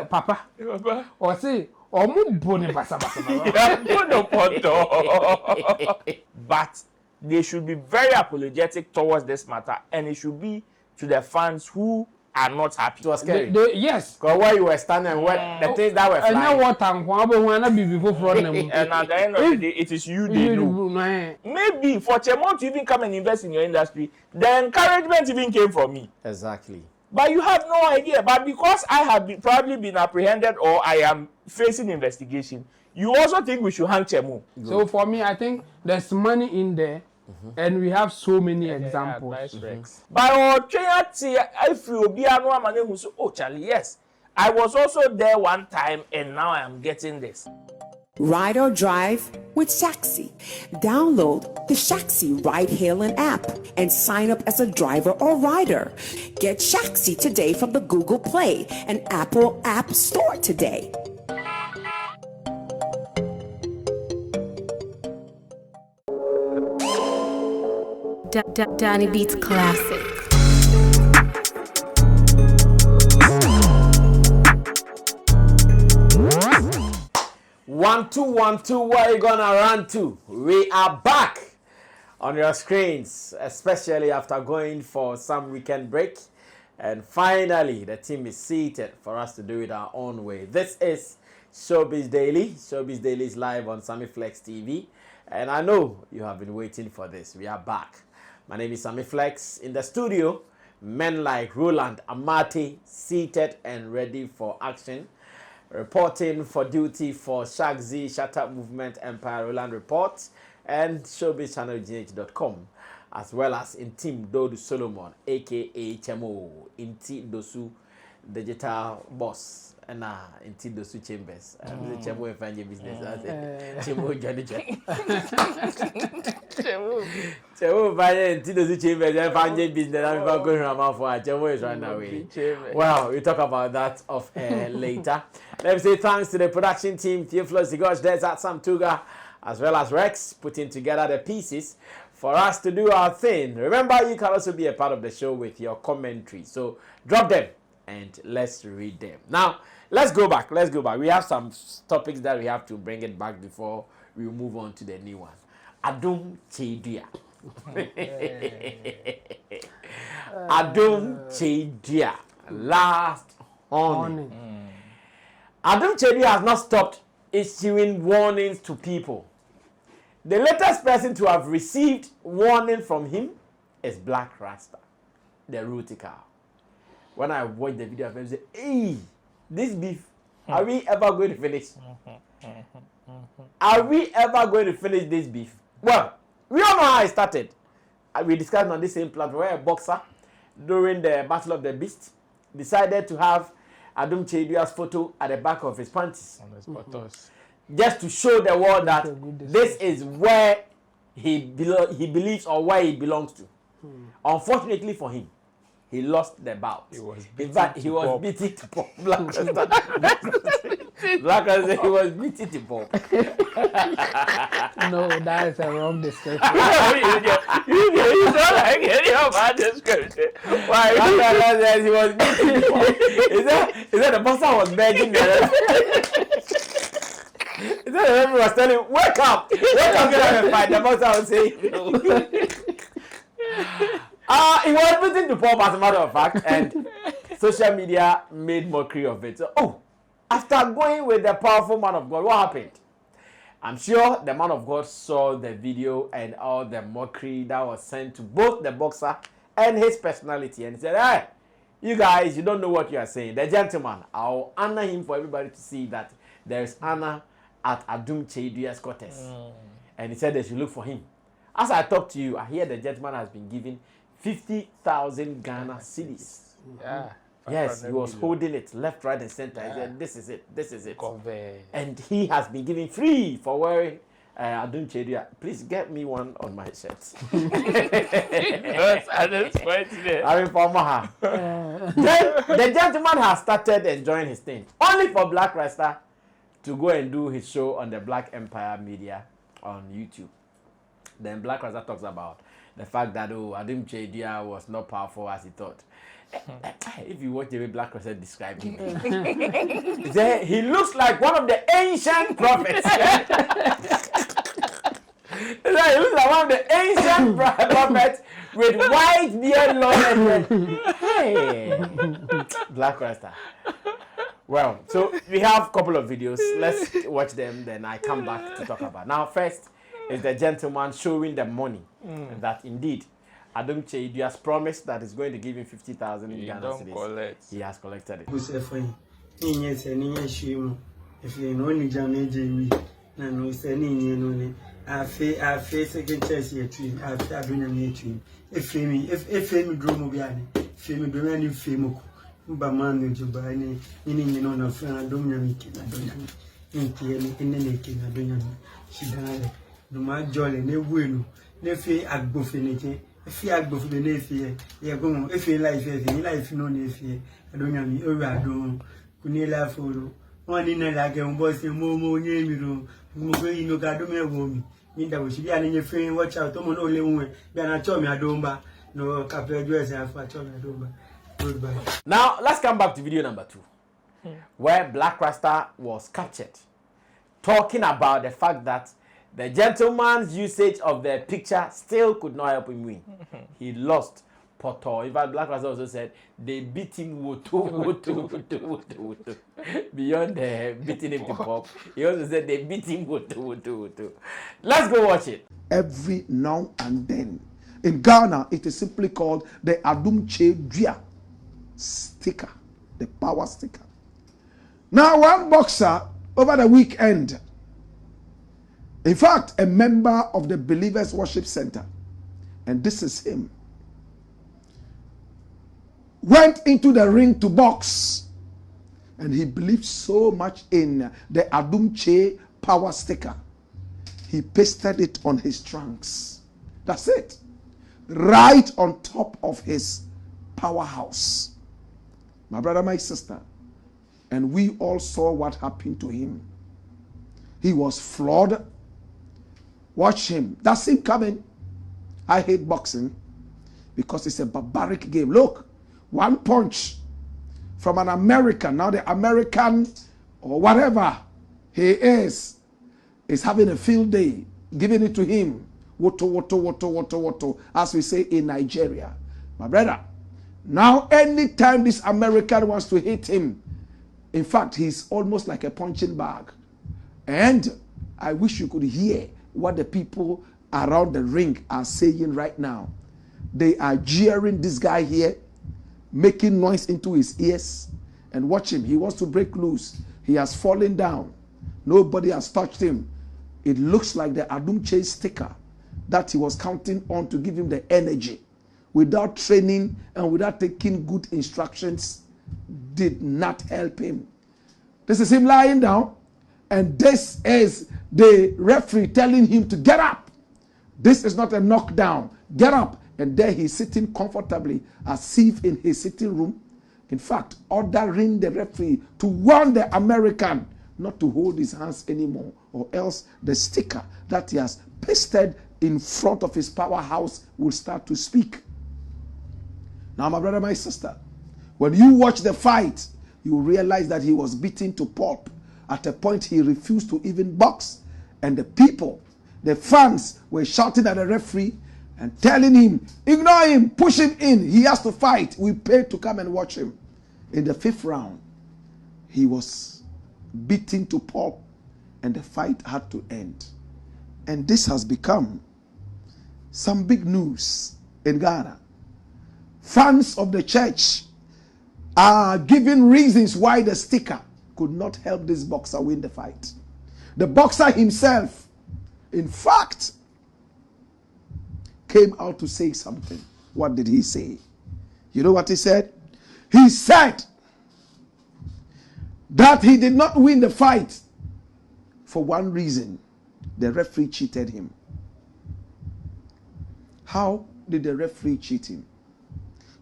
Papa. Or say, or move bone basa. But they should be very apologetic towards this matter, and it should be to the fans who are not happy. It was scary. Yes. Because where you were standing and what the things that were flying. And now what I'm going to be before from them. And at the end of the day, it is you they know. Maybe for Chemo to even come and invest in your industry, the encouragement even came from me. Exactly. But you have no idea. But because I have probably been apprehended or I am facing investigation, you also think we should hang Chemo. So for me, I think there's money in there. And we have so many examples. But if you be oh Charlie, yes, I was also there one time and now I am getting this. Ride or drive with Shaxi. Download the Shaxi ride-hailing app and sign up as a driver or rider. Get Shaxi today from the Google Play and Apple App Store today. Danny Beats Classic. One, two, where you gonna run to? We are back on your screens, especially after going for some weekend break. And finally, the team is seated for us to do it our own way. This is Showbiz Daily. Showbiz Daily is live on Sammy Flex TV. And I know you have been waiting for this. We are back. My name is Sammy Flex. In the studio, men like Roland Amati, seated and ready for action. Reporting for duty for Shagzi, Shut Up Movement, Empire, Roland Reports, and ShowbizChannelGH.com, as well as in Team Dodu Solomon, aka Chemo, in Team Dosu Digital Boss. And in Dosu Chambers, the Chemo and Fanya business. That's it. Chemo Johnny Jack. Chemo Fanya and Dosu Chambers and Fanya business. I'm going around for Chemo is running away. Well, we'll talk about that off later. Let me say thanks to the production team, Theophilus Zigosh, Desert Sam Tuga, as well as Rex, putting together the pieces for us to do our thing. Remember, you can also be a part of the show with your commentary. So drop them and let's read them. Now, let's go back. We have some topics that we have to bring it back before we move on to the new one. Adom Chedia. Adom Chedia. Last warning. Adom Chedia has not stopped issuing warnings to people. The latest person to have received warning from him is Black Rasta, the Rutical. When I watched the video, I said, hey, this beef, are we ever going to finish? Are we ever going to finish this beef? Well, we all know how it started. We discussed on this same platform where a boxer, during the Battle of the Beast, decided to have Adom Chedia's photo at the back of his panties. On his buttocks. Just to show the world that this is where he believes or where he belongs to. Unfortunately for him, he lost the bout. He was beaten to pulp. Black Rasta. Black Rasta, he was beaten to pulp. No, that is a wrong description. You don't like any of our description. Why? He was beaten to pulp. Is that the boxer was begging the Is that the referee was telling him, wake up, get up and fight. The boxer was saying, he was beaten to pulp, as a matter of fact, and social media made mockery of it. So, after going with the powerful man of God, what happened? I'm sure the man of God saw the video and all the mockery that was sent to both the boxer and his personality, and he said, hey, you guys, you don't know what you are saying. The gentleman, I'll honor him for everybody to see that there is honor at Adom Chedia's quarters. And he said they should look for him. As I talk to you, I hear the gentleman has been given 50,000 Ghana cedis. Yeah. Yes, he was holding it left, right, and center. He said, this is it. And he has been given free for wearing Adom Chedia. Please get me one on my shirt. I'm in Formaha. Then the gentleman has started enjoying his thing. Only for Black Rasta to go and do his show on the Black Empire Media on YouTube. Then Black Rasta talks about the fact that Adom Chedia was not powerful as he thought. If you watch the way Blakk Rasta described him, he looks like one of the ancient prophets. He looks like one of the ancient prophets with white beard, long hair. Hey, Blakk Rasta. Well, so we have a couple of videos. Let's watch them, then I come back to talk about. Now, first is the gentleman showing the money that indeed Adom Kyei has promised that he's going to give him 50,000 in Ghana cedis. He has collected it. If I go for the Nefia, you are going if you life, no Nefia, I don't know, Oradon, Kunela Foro, one in a like a boss, and more name, you know, you know, Gadomia woman. Mean that we should be in your friend, watch out, Tom only one, then I told me I don't buy no couple of years after I told me I don't buy. Goodbye. Now, let's come back to video number 2, where Blakk Rasta was captured, talking about the fact that the gentleman's usage of the picture still could not help him win. He lost Poto. In fact, Blakk Rasta also said they beat him woto. Beyond beating him to pop, he also said they beat him woto. Let's go watch it. Every now and then. In Ghana, it is simply called the Adom Kyei sticker, the power sticker. Now, one boxer over the weekend, in fact, a member of the Believers Worship Center, and this is him, went into the ring to box, and he believed so much in the Adom Kyei power sticker. He pasted it on his trunks. That's it. Right on top of his powerhouse. My brother, my sister, and we all saw what happened to him. He was flawed. Watch him. That's him coming. I hate boxing because it's a barbaric game. Look, one punch from an American. Now the American or whatever he is having a field day. Giving it to him. Woto, as we say in Nigeria. My brother, now anytime this American wants to hit him, in fact, he's almost like a punching bag. And I wish you could hear what the people around the ring are saying right now. They are jeering this guy here, making noise into his ears. And watch him. He wants to break loose. He has fallen down. Nobody has touched him. It looks like the Adom Kyei sticker that he was counting on to give him the energy. Without training and without taking good instructions, did not help him. This is him lying down. And this is the referee telling him to get up. This is not a knockdown. Get up. And there he's sitting comfortably as if in his sitting room. In fact, ordering the referee to warn the American not to hold his hands anymore, or else the sticker that he has pasted in front of his powerhouse will start to speak. Now, my brother, my sister, when you watch the fight, you realize that he was beaten to pulp. At a point, he refused to even box. And the people, the fans, were shouting at the referee and telling him, ignore him, push him in. He has to fight. We paid to come and watch him. In the 5th round, he was beaten to pulp, and the fight had to end. And this has become some big news in Ghana. Fans of the church are giving reasons why the sticker could not help this boxer win the fight. The boxer himself, in fact, came out to say something. What did he say? You know what he said? He said that he did not win the fight for one reason. The referee cheated him. How did the referee cheat him?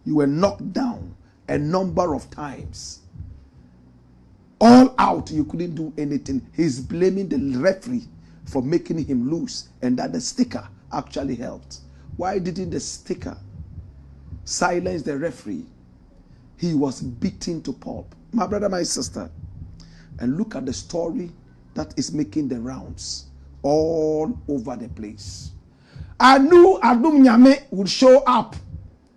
You were knocked down a number of times. All out, you couldn't do anything. He's blaming the referee for making him lose, and that the sticker actually helped. Why didn't the sticker silence the referee he was beaten to pulp. My brother, my sister. And look at the story that is making the rounds all over the place. I knew Adom Nyame would show up.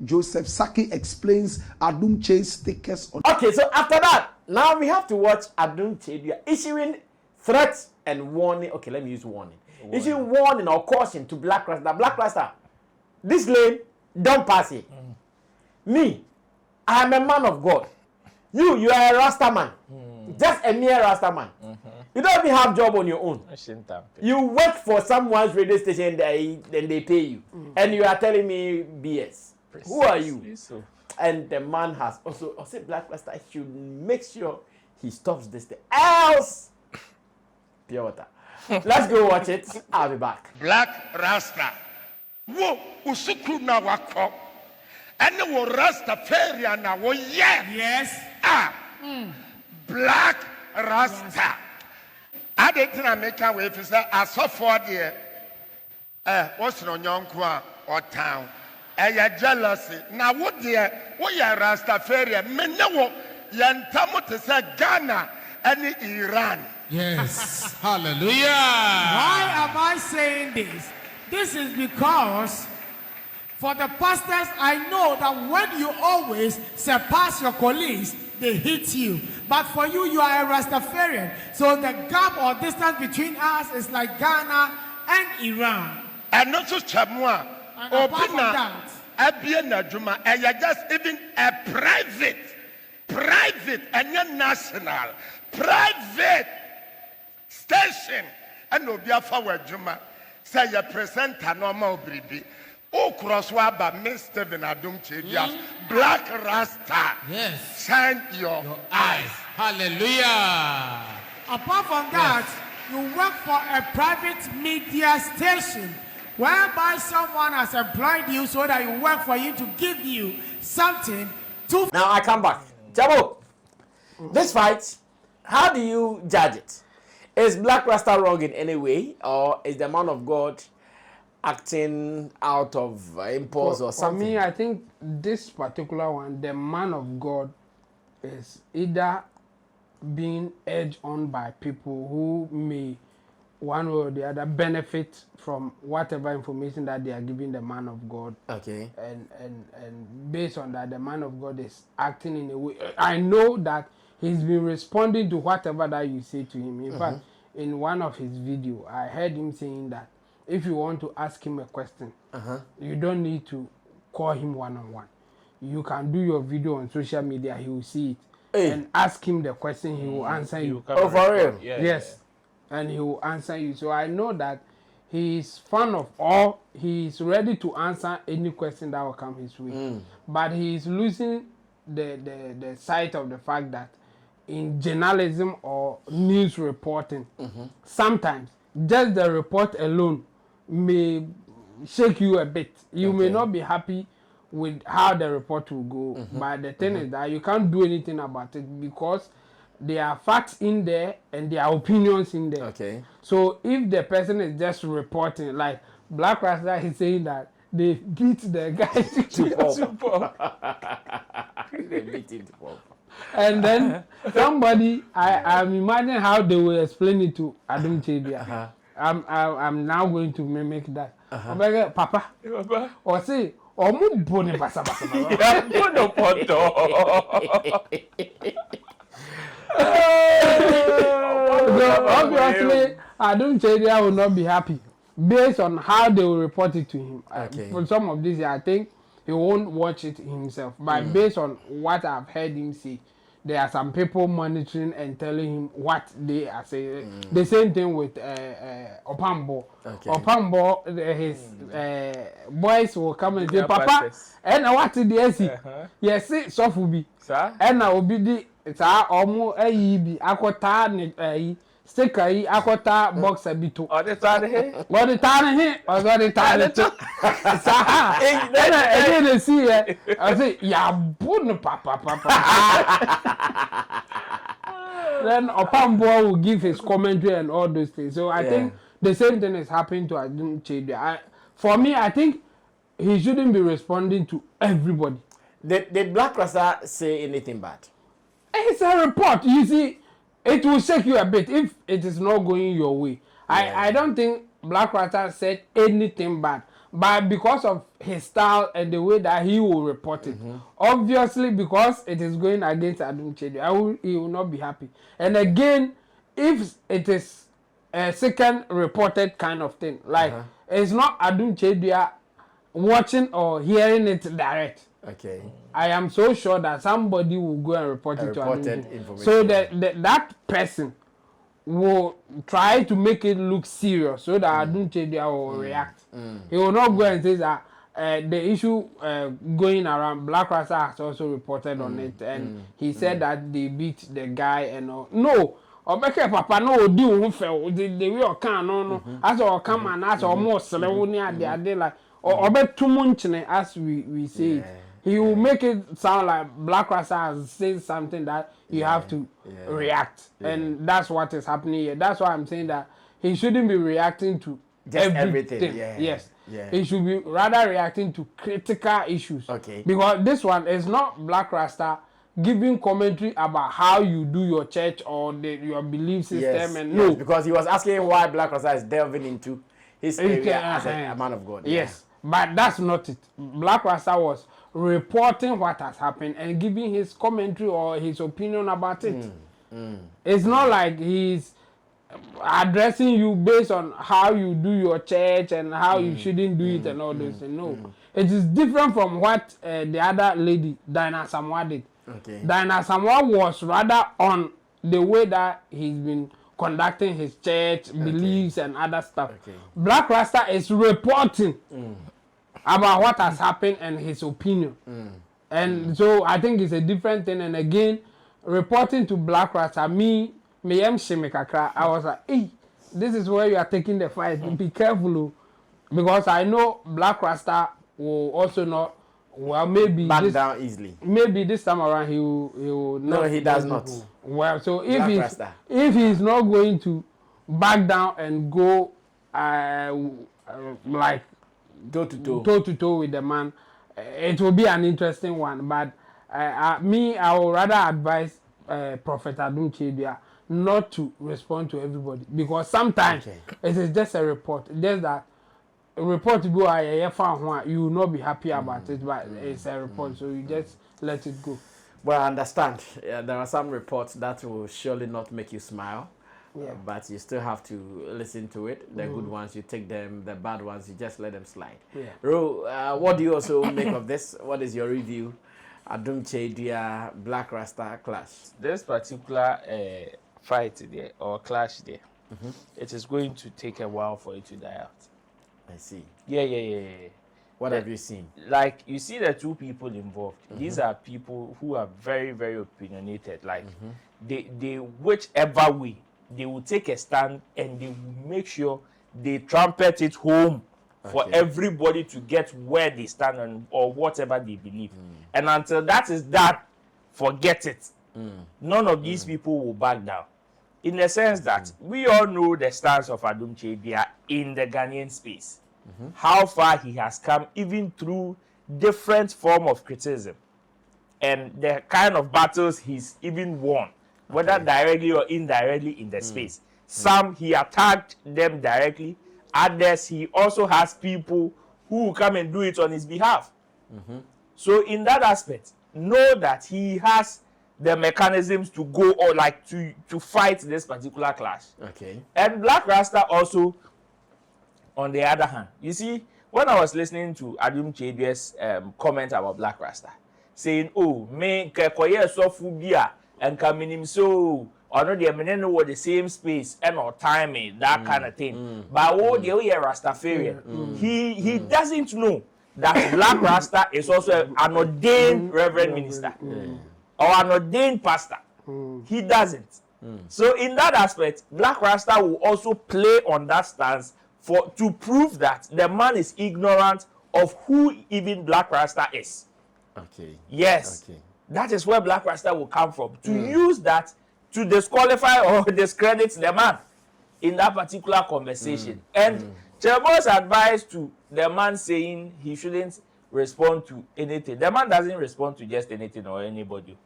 Joseph Saki explains Adom Kyei's stickers on. Okay, so after that, now we have to watch Adom Kyei issuing threats and warning. Okay, let me use warning. Issuing warning or caution to Black Rasta. Black Rasta, this lane, don't pass it. Me, I am a man of God. You are a Rasta man. Just a mere Rasta man. You don't even have job on your own. You work for someone's radio station, then they pay you. And you are telling me BS. Who are you? And the man has also said Black Rasta should make sure he stops this thing. Else, pure water. Let's go watch it. I'll be back. Black Rasta. Wo usuku na wako. Ene wo Rasta feria na wo yes. Black Rasta. I didn't make a way for that. I saw for there. What's no young or town? I jealousy. Now, what dear, we are Rastafaria, Menewo, Yantamu to say Ghana and Iran. Yes. Hallelujah. Why am I saying this? This is because for the pastors, I know that when you always surpass your colleagues, they hit you. But for you, you are a Rastafarian. So the gap or distance between us is like Ghana and Iran. And not just Chamua. And apart from that, and you're just even a private and a national, private station. And no be a forward Juma. Say you present a normal baby. Oh, crosswaba, Mr. Adom Kyei, Black Rasta. yes, Shine your eyes. hallelujah. Apart from that, you work for a private media station whereby someone has employed you so that you work for him to give you something to. Now I come back. Jabo, this fight, how do you judge it? Is Black Rasta wrong in any way, or is the man of God acting out of impulse or something? For me, I think this particular one, the man of God, is either being edged on by people who may, one way or the other, benefit from whatever information that they are giving the man of God. Okay. And based on that, the man of God is acting in a way. I know that he's been responding to whatever that you say to him. In fact, in one of his videos, I heard him saying that if you want to ask him a question, you don't need to call him one-on-one. You can do your video on social media, he will see it. And ask him the question, he will answer you. Oh, for real? Yes. And he will answer you. So I know that he is fond of all. He is ready to answer any question that will come his way. But he is losing the sight of the fact that in journalism or news reporting, sometimes just the report alone may shake you a bit. You may not be happy with how the report will go. But the thing is that you can't do anything about it because there are facts in there and there are opinions in there. Okay. So if the person is just reporting, like Black Rasta is saying that they beat the guy to pulp. They beat him to pulp. And then somebody, I'm imagining how they will explain it to Adom Kyei. I'm now going to mimic that. Papa, or say, or move bone basa obviously, Adom Kyei will not be happy based on how they will report it to him. For some of this, I think he won't watch it himself. But based on what I've heard him say, there are some people monitoring and telling him what they are saying. The same thing with Opambo. Opambo, his boys will come and say, Papa, and what did they say? Yes, so will be. And I will be the almost a year, Akota, sticker, Akota, box a bit. Or the time here, or the time here, or the time here. I didn't see it. I say, yeah, boon, Papa. Then Opambo will give his commentary and all those things. So I think the same thing is happening to Adom Kyei. For me, I think he shouldn't be responding to everybody. Did Blakk Rasta say anything bad? It's a report. You see, it will shake you a bit if it is not going your way. Yeah. I don't think Blakk Rasta said anything bad, but because of his style and the way that he will report it, obviously because it is going against Adom Chedua, he will not be happy. And again, if it is a second reported kind of thing, like it's not Adom Chedua watching or hearing it direct. Okay. I am so sure that somebody will go and report it to Adom, so that person will try to make it look serious, so that Adom Chedua will react. He will not go and say that the issue going around, Blakk Rasta has also reported on it, and he said that they beat the guy and all. No. Obeke papa no odi wo fe the way o kan no as o kan man as o mo selewo ni ade like obetumu nchene as we say it. He will make it sound like Blakk Rasta has said something that you have to react, and that's what is happening here. That's why I'm saying that he shouldn't be reacting to just everything. Yes. He should be rather reacting to critical issues. Okay. Because this one is not Blakk Rasta giving commentary about how you do your church or your belief system, and no, because he was asking why Blakk Rasta is delving into his area as a man of God. Yes, but that's not it. Blakk Rasta was reporting what has happened and giving his commentary or his opinion about it. It's not like he's addressing you based on how you do your church and how you shouldn't do it and all this. No, it is different from what the other lady, Dinah Samoa, did. Okay. Dinah Samoa was rather on the way that he's been conducting his church, beliefs and other stuff. Blakk Rasta is reporting about what has happened and his opinion. And so I think it's a different thing. And again, reporting to Blakk Rasta, I was like, hey, this is where you are taking the fight. Be careful, because I know Blakk Rasta will also not. Well, maybe back down easily. Maybe this time around he will not. No, he does not. Well, so if he's not going to back down and go like toe to toe with the man, it will be an interesting one. But I would rather advise Prophet Adom Chedua not to respond to everybody, because sometimes it is just a report. Just that report to go, you will not be happy about it, but it's a report, so you just let it go. Well, I understand. There are some reports that will surely not make you smile, but you still have to listen to it. The good ones, you take them. The bad ones, you just let them slide. Ro, what do you also make of this? What is your review? Adom Chedua, Blakk Rasta clash. This particular fight there, or clash there, it is going to take a while for it to die out. I see. Yeah. What have you seen? Like, you see the two people involved. These are people who are very, very opinionated. Like, they whichever way, they will take a stand and they will make sure they trumpet it home for everybody to get where they stand on, or whatever they believe. And until that is done, forget it. None of these people will back down. In the sense that we all know the stance of Adom Chedua in the Ghanaian space. How far he has come, even through different form of criticism. And the kind of battles he's even won, whether directly or indirectly in the space. Some he attacked them directly. Others he also has people who will come and do it on his behalf. So in that aspect, know that he has the mechanisms to go, or like to fight this particular clash. And Blakk Rasta also, on the other hand, you see, when I was listening to Adom Chedua's comment about Blakk Rasta, saying, oh, me kekoye sofubia and kaminim so, or no, the men were the same space and or timing, that kind of thing. But oh, the way Rastafarian, he doesn't know that Blakk Rasta is also an ordained reverend minister. Or an ordained pastor. He doesn't. So in that aspect, Blakk Rasta will also play on that stance to prove that the man is ignorant of who even Blakk Rasta is. Yes. That is where Blakk Rasta will come from. To use that to disqualify or discredit the man in that particular conversation. And Cherbo's advice to the man saying he shouldn't respond to anything. The man doesn't respond to just anything or anybody.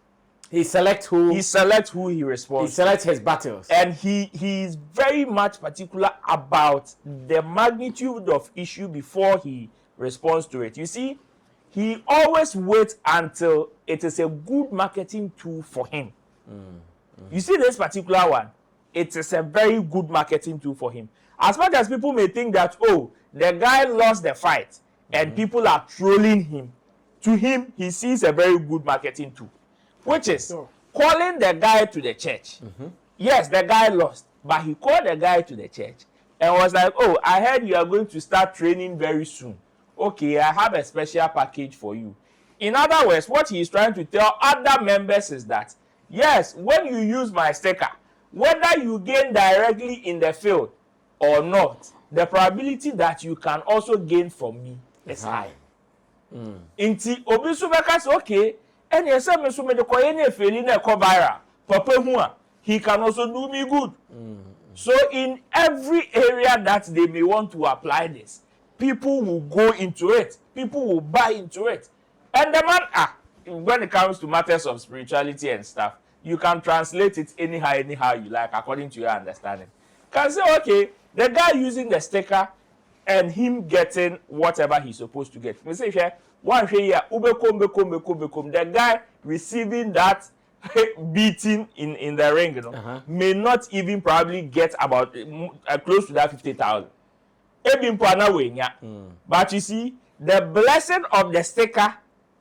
He selects who he responds. He selects his battles. And he is very much particular about the magnitude of issue before he responds to it. You see, he always waits until it is a good marketing tool for him. You see this particular one, it is a very good marketing tool for him. As much as people may think that, oh, the guy lost the fight and people are trolling him, to him, he sees a very good marketing tool, which is calling the guy to the church. Yes, the guy lost, but he called the guy to the church and was like, oh, I heard you are going to start training very soon. Okay, I have a special package for you. In other words, what he is trying to tell other members is that, yes, when you use my sticker, whether you gain directly in the field or not, the probability that you can also gain from me is high. Inti obisu bekas okay, and yes, me so me de koye feli na ko viral. Papa hu he can also do me good. So in every area that they may want to apply this, people will go into it. People will buy into it. And the man, when it comes to matters of spirituality and stuff, you can translate it anyhow you like, according to your understanding. Can say, okay, the guy using the sticker and him getting whatever he's supposed to get. Me say here, one here, the guy receiving that beating in the ring, you know, may not even probably get about close to that 50,000. But you see, the blessing of the sticker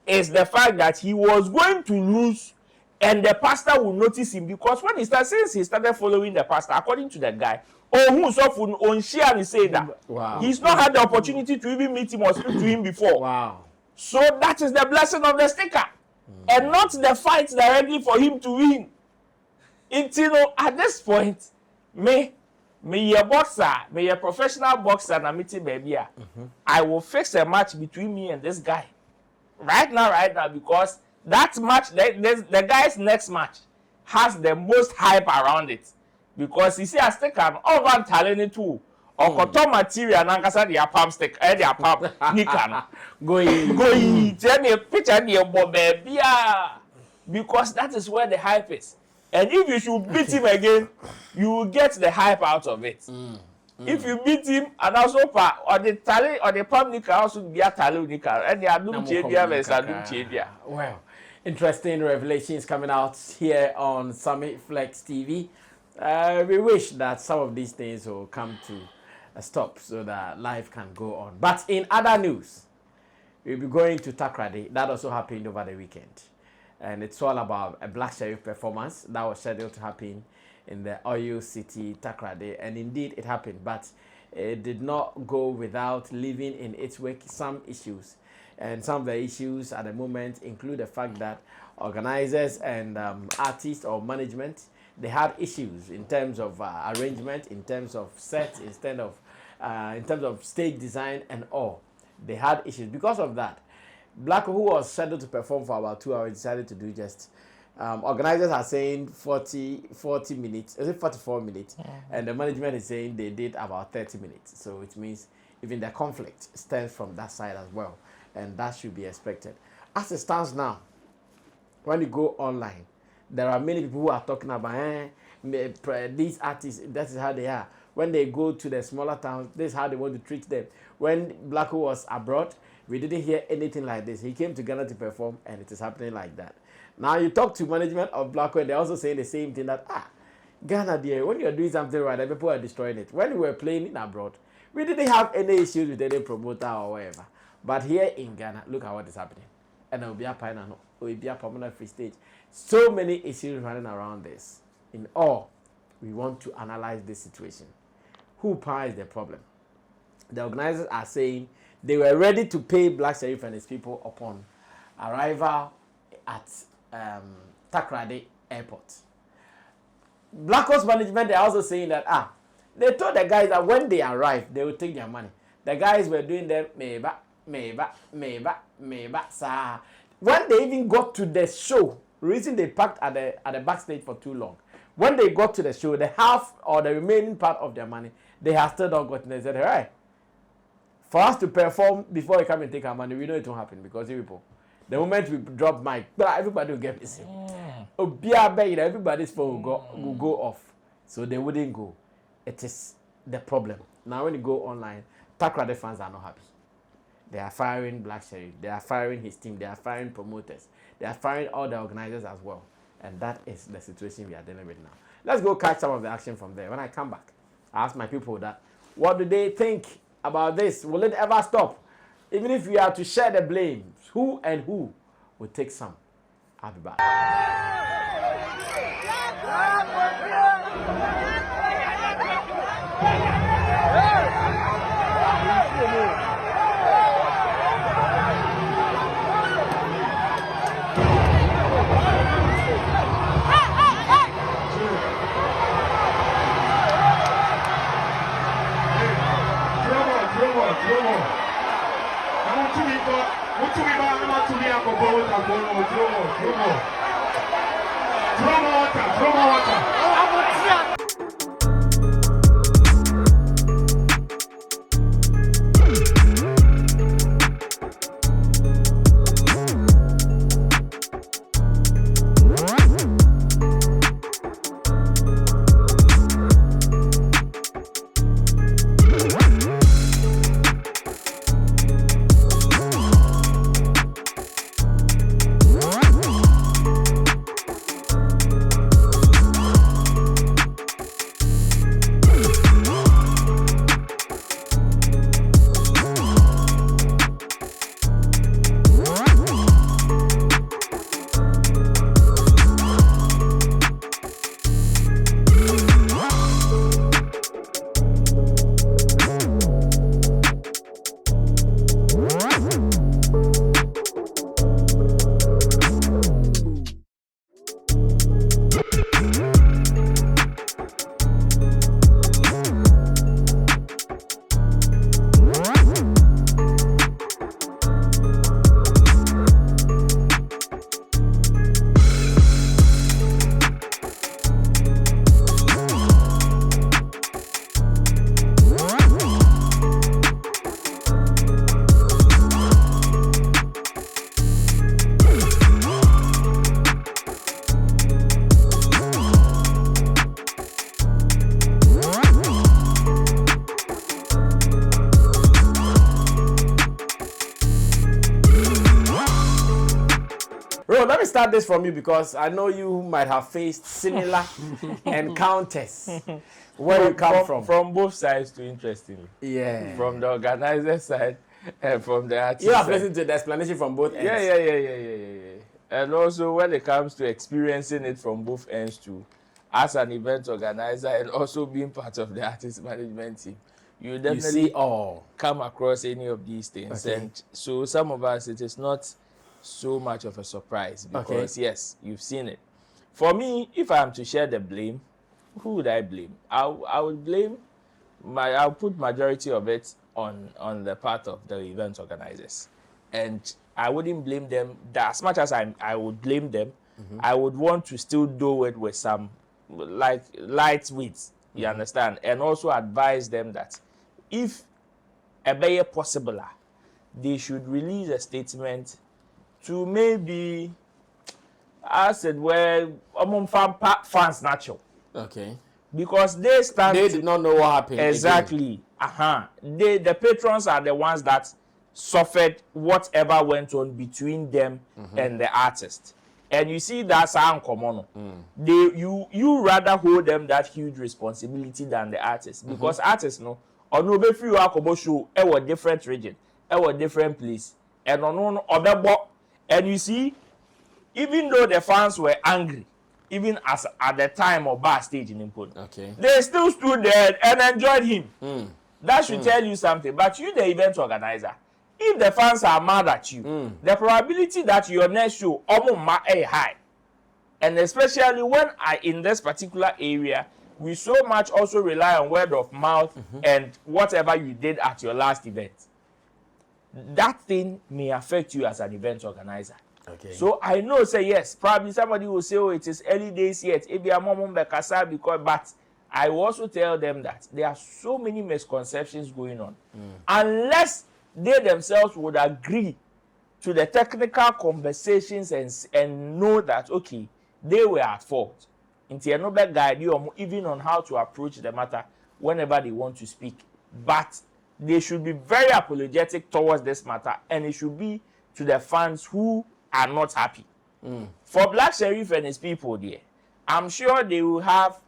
is the fact that he was going to lose and the pastor will notice him, because when he started following the pastor, according to the guy, who's often on share and say that he's not had the opportunity to even meet him or speak to him before. So that is the blessing of the sticker, and not the fight directly for him to win. It's, you know, at this point, me a boxer, me a professional boxer, and I'm meeting baby. I will fix a match between me and this guy right now, because that match, the guy's next match has the most hype around it, because you see a stick an over talent too, or cotton material and kasa the palm stick, the palm nika go tell me a picture the baby, because that is where the hype is. And if you should beat him again, you will get the hype out of it. If you beat him and also or the tally or the palm nika also be a tally nika, and the adum chebia versus adum chebia. Well, interesting revelations coming out here on Sammy Flex TV. We wish that some of these things will come to a stop so that life can go on. But in other news, we'll be going to Takoradi. That also happened over the weekend. And it's all about a Black Sherif performance that was scheduled to happen in the Oyo City, Takoradi. And indeed it happened, but it did not go without leaving in its wake some issues. And some of the issues at the moment include the fact that organizers and artists or management, they had issues in terms of arrangement, in terms of sets, in terms of stage design and all. They had issues. Because of that, Blakk, who was scheduled to perform for about 2 hours, decided to do just, organizers are saying 40 minutes, is it 44 minutes? And the management is saying they did about 30 minutes. So it means even the conflict stems from that side as well. And that should be expected. As it stands now, when you go online, there are many people who are talking about these artists, that is how they are. When they go to the smaller towns, this is how they want to treat them. When Blakk was abroad, we didn't hear anything like this. He came to Ghana to perform, and it is happening like that. Now you talk to management of Blakk, and they're also saying the same thing, that Ghana, dear, when you're doing something right, the people are destroying it. When we were playing in abroad, we didn't have any issues with any promoter or whatever. But here in Ghana, look at what is happening. And there will be a pineapple, will be a permanent free stage. So many issues running around this. In all, we want to analyze this situation. Who is the problem? The organizers are saying they were ready to pay Black Sherif and his people upon arrival at Takoradi Airport. Black's management, they're also saying that they told the guys that when they arrived, they would take their money. The guys were doing them meba, sir. When they even got to the show, the reason they parked at the backstage for too long. When they got to the show, the half or the remaining part of their money, they have still not gotten. They said, all right, for us to perform before we come and take our money, we know it won't happen because people. The moment we drop mic, everybody will get missing. Everybody's phone will go off. So they wouldn't go. It is the problem. Now when you go online, Takoradi fans are not happy. They are firing Black Sherif. They are firing his team. They are firing promoters. They are firing all the organizers as well. And that is the situation we are dealing with now. Let's go catch some of the action from there. When I come back, I ask my people that, what do they think about this? Will it ever stop? Even if we are to share the blame, who and who will take some? I'll be back. Let me start this from you because I know you might have faced similar encounters. Where you come from? From both sides, too, interestingly. Yeah. From the organizer side and from the artist You have side. listened to the explanation from both ends. Yeah. And also when it comes to experiencing it from both ends too, as an event organizer and also being part of the artist management team, you definitely come across any of these things. Okay. And so some of us, it is not so much of a surprise because yes, you've seen it. For me, if I am to share the blame, who would I blame? I would blame I'll put majority of it on the part of the event organizers, and I wouldn't blame them that as much as I would blame them. I would want to still do it with some like light weight, you understand, and also advise them that if a better possible, they should release a statement to maybe, I said, well, among fans natural. Okay. Because they did not know what happened. Exactly. The patrons are the ones that suffered whatever went on between them and the artist. And you see that's uncommon. You rather hold them that huge responsibility than the artist. Because artists or no be free show a different region, a different place. And and you see, even though the fans were angry, even as at the time of backstage in Impon, they still stood there and enjoyed him. That should tell you something. But you, the event organizer, if the fans are mad at you, the probability that your next show is high. And especially when in this particular area, we so much also rely on word of mouth and whatever you did at your last event. That thing may affect you as an event organizer. Okay. So I know, say yes, probably somebody will say, oh, it is early days yet. But I will also tell them that there are so many misconceptions going on. Unless they themselves would agree to the technical conversations and know that, okay, they were at fault. Into another guide you even on how to approach the matter whenever they want to speak. But they should be very apologetic towards this matter, and it should be to the fans who are not happy. For Blakk Sherif and his people there, I'm sure they will have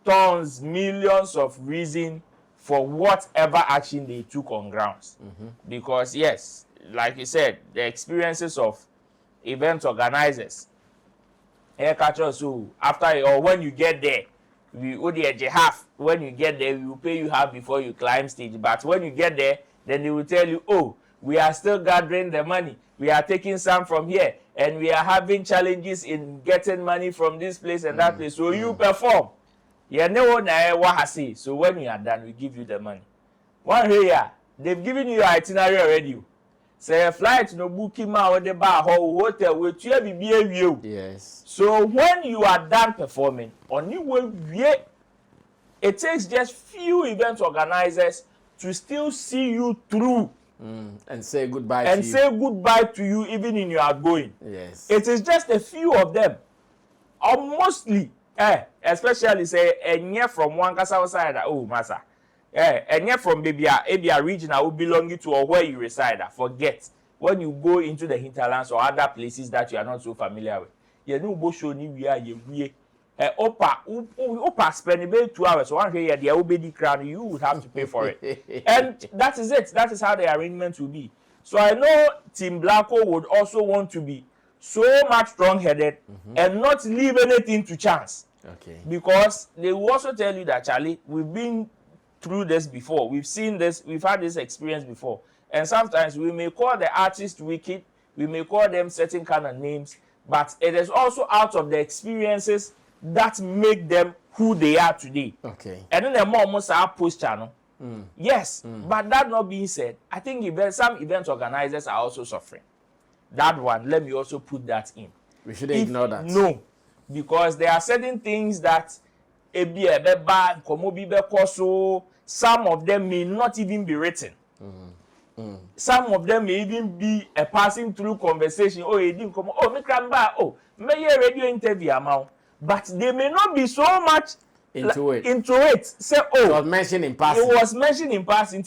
tons, millions of reasons for whatever action they took on grounds. Because yes, like you said, the experiences of event organizers, so after or when you get there, we only half. When you get there, we will pay you half before you climb stage. But when you get there, then they will tell you, oh, we are still gathering the money. We are taking some from here, and we are having challenges in getting money from this place and that place. So you perform. You know what I say. So when you are done, we give you the money. One here, they've given you your itinerary already. Say a flight no booking ma or the bar hotel with you. Yes. So when you are done performing, on you will it takes just few event organizers to still see you through. And say goodbye and to you. say goodbye to you even in your outgoing. Yes. It is just a few of them. Or mostly, especially say enye from one casa outside, oh massa. Enye from Abia region who belonging to or where you reside. Forget when you go into the hinterlands or other places that you are not so familiar with. You know bo show ni we are ye. Opa spend about 2 hours. So one here, the obedi crown, you would have to pay for it. And that is it. That is how the arrangement will be. So I know Team Blakko would also want to be so much strong-headed and not leave anything to chance. Okay. Because they will also tell you that, Charlie, we've been through this before. We've seen this. We've had this experience before. And sometimes we may call the artist wicked. We may call them certain kind of names. But it is also out of the experiences that make them who they are today. Okay. And then the more almost our post channel. Yes. But that not being said, I think some event organizers are also suffering. That one, let me also put that in. We shouldn't ignore that. No. Because there are certain things that some of them may not even be written. Some of them may even be a passing through conversation. Oh, he didn't come. Oh, me cramba. Oh, me a radio interview amount. But they may not be so much into it. Say, oh, it was mentioned in passing. It was mentioned in passing.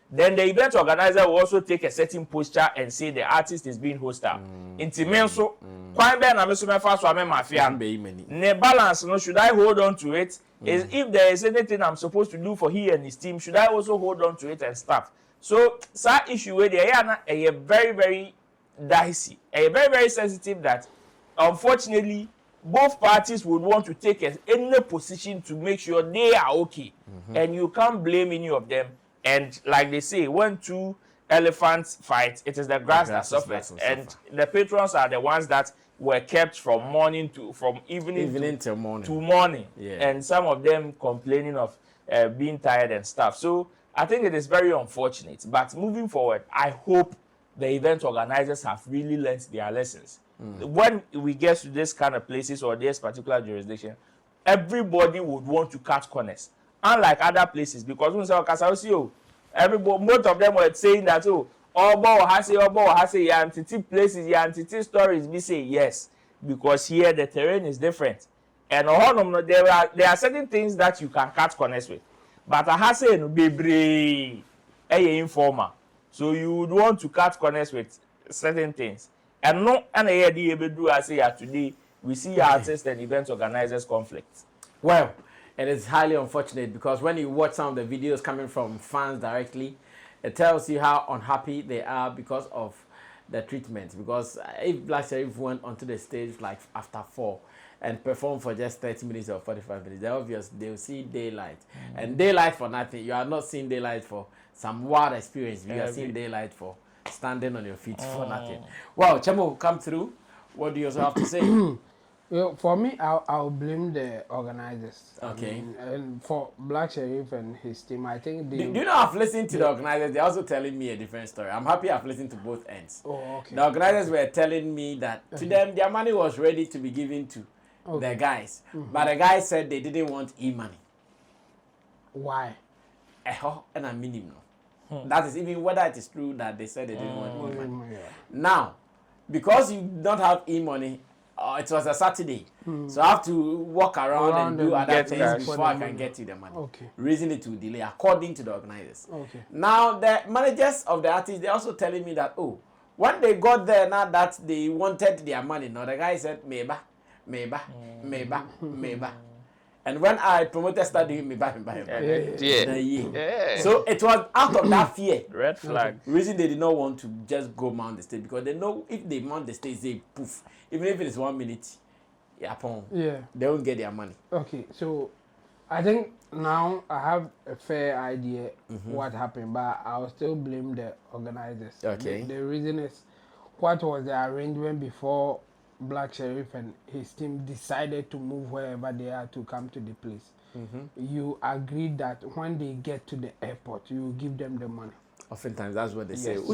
Then the event organizer will also take a certain posture and say the artist is being hostile. Intimenso, quite bad. I'm so fast. I'm mafia. Ne balance. No, should I hold on to it? Is if there is anything I'm supposed to do for he and his team, should I also hold on to it and stuff? So, that issue where they are very, very dicey, very, very sensitive. That unfortunately, both parties would want to take any position to make sure they are okay, and you can't blame any of them. And like they say, when two elephants fight, it is the grass that suffers. And the patrons are the ones that were kept from evening till morning. To morning. Yeah. And some of them complaining of being tired and stuff. So I think it is very unfortunate. But moving forward, I hope the event organizers have really learned their lessons. When we get to this kind of places or this particular jurisdiction, everybody would want to cut corners. Unlike other places, because when everybody, most of them were saying that Obo has your entity places, your entity stories. We say yes, because here the terrain is different, and there are certain things that you can cut corners with, but I have said no be informal, so you would want to cut corners with certain things, and no, and do I say today we see artists and event organizers conflict. Well. It is highly unfortunate because when you watch some of the videos coming from fans directly, it tells you how unhappy they are because of the treatment. Because if Blakk Sherif went onto the stage like after 4 and performed for just 30 minutes or 45 minutes, they're obvious they'll see daylight. And daylight for nothing. You are not seeing daylight for some wild experience. You are seeing daylight for standing on your feet for nothing. Well, Chemo, come through. What do you also have to say? Well, for me, I'll blame the organizers. Okay. And for Blakk Sherif and his team, I think they... Do you know I've listened to the organizers? They're also telling me a different story. I'm happy I've listened to both ends. Oh, okay. The organizers were telling me that to them, their money was ready to be given to the guys. But the guys said they didn't want e-money. Why? And I mean him no. That is even whether it is true that they said they didn't want e-money. Now, because you don't have e-money, it was a Saturday, so I have to walk around and do other things before I can get to the money. Okay. Reason it to delay according to the organizers. Okay. Now the managers of the artists, they also telling me that when they got there, now that they wanted their money, now the guy said meba. And when I promoted started doing meba. So it was out of that fear. Red flag. Reason they did not want to just go mount the stage because they know if they mount the stage, they poof. Even if it is 1 minute, they won't get their money. Okay, so I think now I have a fair idea what happened, but I'll still blame the organizers. Okay. The reason is, what was the arrangement before Black Sherif and his team decided to move wherever they are to come to the place? You agreed that when they get to the airport, you will give them the money. Oftentimes that's what they say. So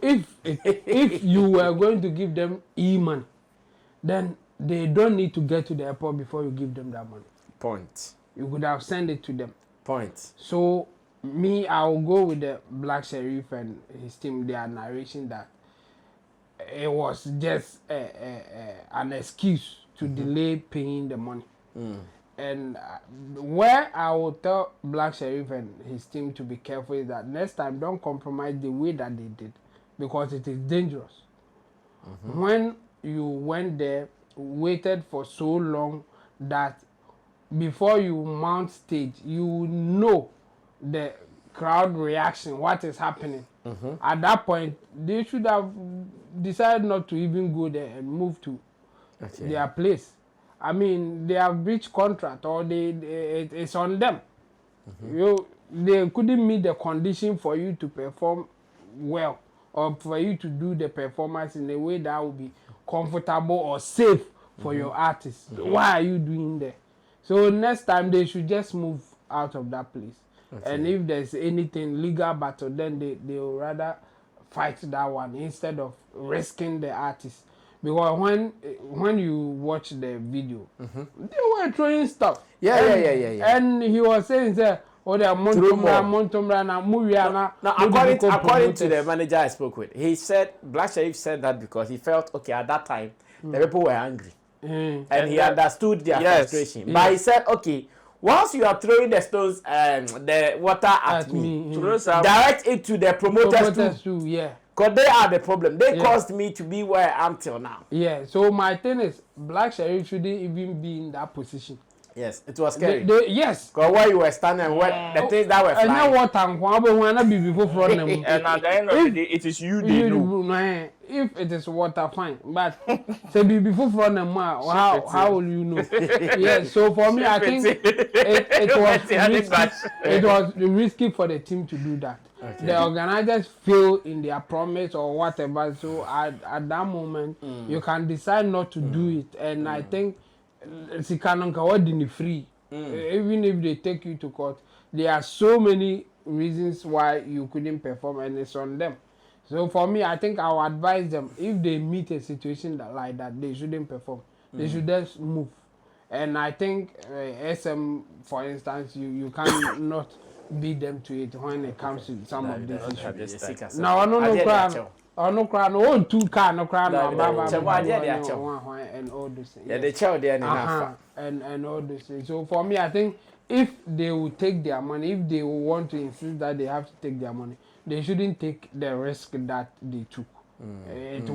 if you were going to give them e-money, then they don't need to get to the airport before you give them that money. Point. You could have sent it to them. Point. So me, I will go with the Black Sherif and his team. Their narration that it was just an excuse to delay paying the money. And where I will tell Black Sherif and his team to be careful is that next time don't compromise the way that they did, because it is dangerous. When you went there, waited for so long that before you mount stage, you know the crowd reaction, what is happening. At that point, they should have decided not to even go there and move to their place. I mean, they have breached contract, or it's on them. They couldn't meet the condition for you to perform well, or for you to do the performance in a way that will be comfortable or safe for your artist. Why are you doing that? So next time they should just move out of that place. And if there's anything legal battle, then they will rather fight that one instead of risking the artist. Because when you watch the video, they were throwing stuff. And he was saying, they are Montomra, now, according to the manager I spoke with, he said, Black Sherif said that because he felt, okay, at that time, the people were angry. And he understood their frustration. But he said, okay, once you are throwing the stones, the water at me, direct it to the promoters too. Because they are the problem. They caused me to be where I am till now. So my thing is, Black Sherif shouldn't even be in that position. Yes, it was scary. Yes. Because where you were standing and the things that were flying. And now what I'm going to be before from them. And at the end of the day, it is you they know. If it is water, fine. But say be before from them, how will you know? So for me, I think it was risky for the team to do that. The organizers fail in their promise or whatever. So at that moment, you can decide not to do it. And I think free. Even if they take you to court, there are so many reasons why you couldn't perform, and it's on them. So for me, I think I would advise them, if they meet a situation like that, they shouldn't perform. They should just move. And I think SM, for instance, you cannot beat them to it when it comes to some of these issues. No, no crowd, no two car, no crowd, and all those things. The child there and all those things. So for me, I think if they will take their money, if they will want to insist that they have to take their money, they shouldn't take the risk that they took. It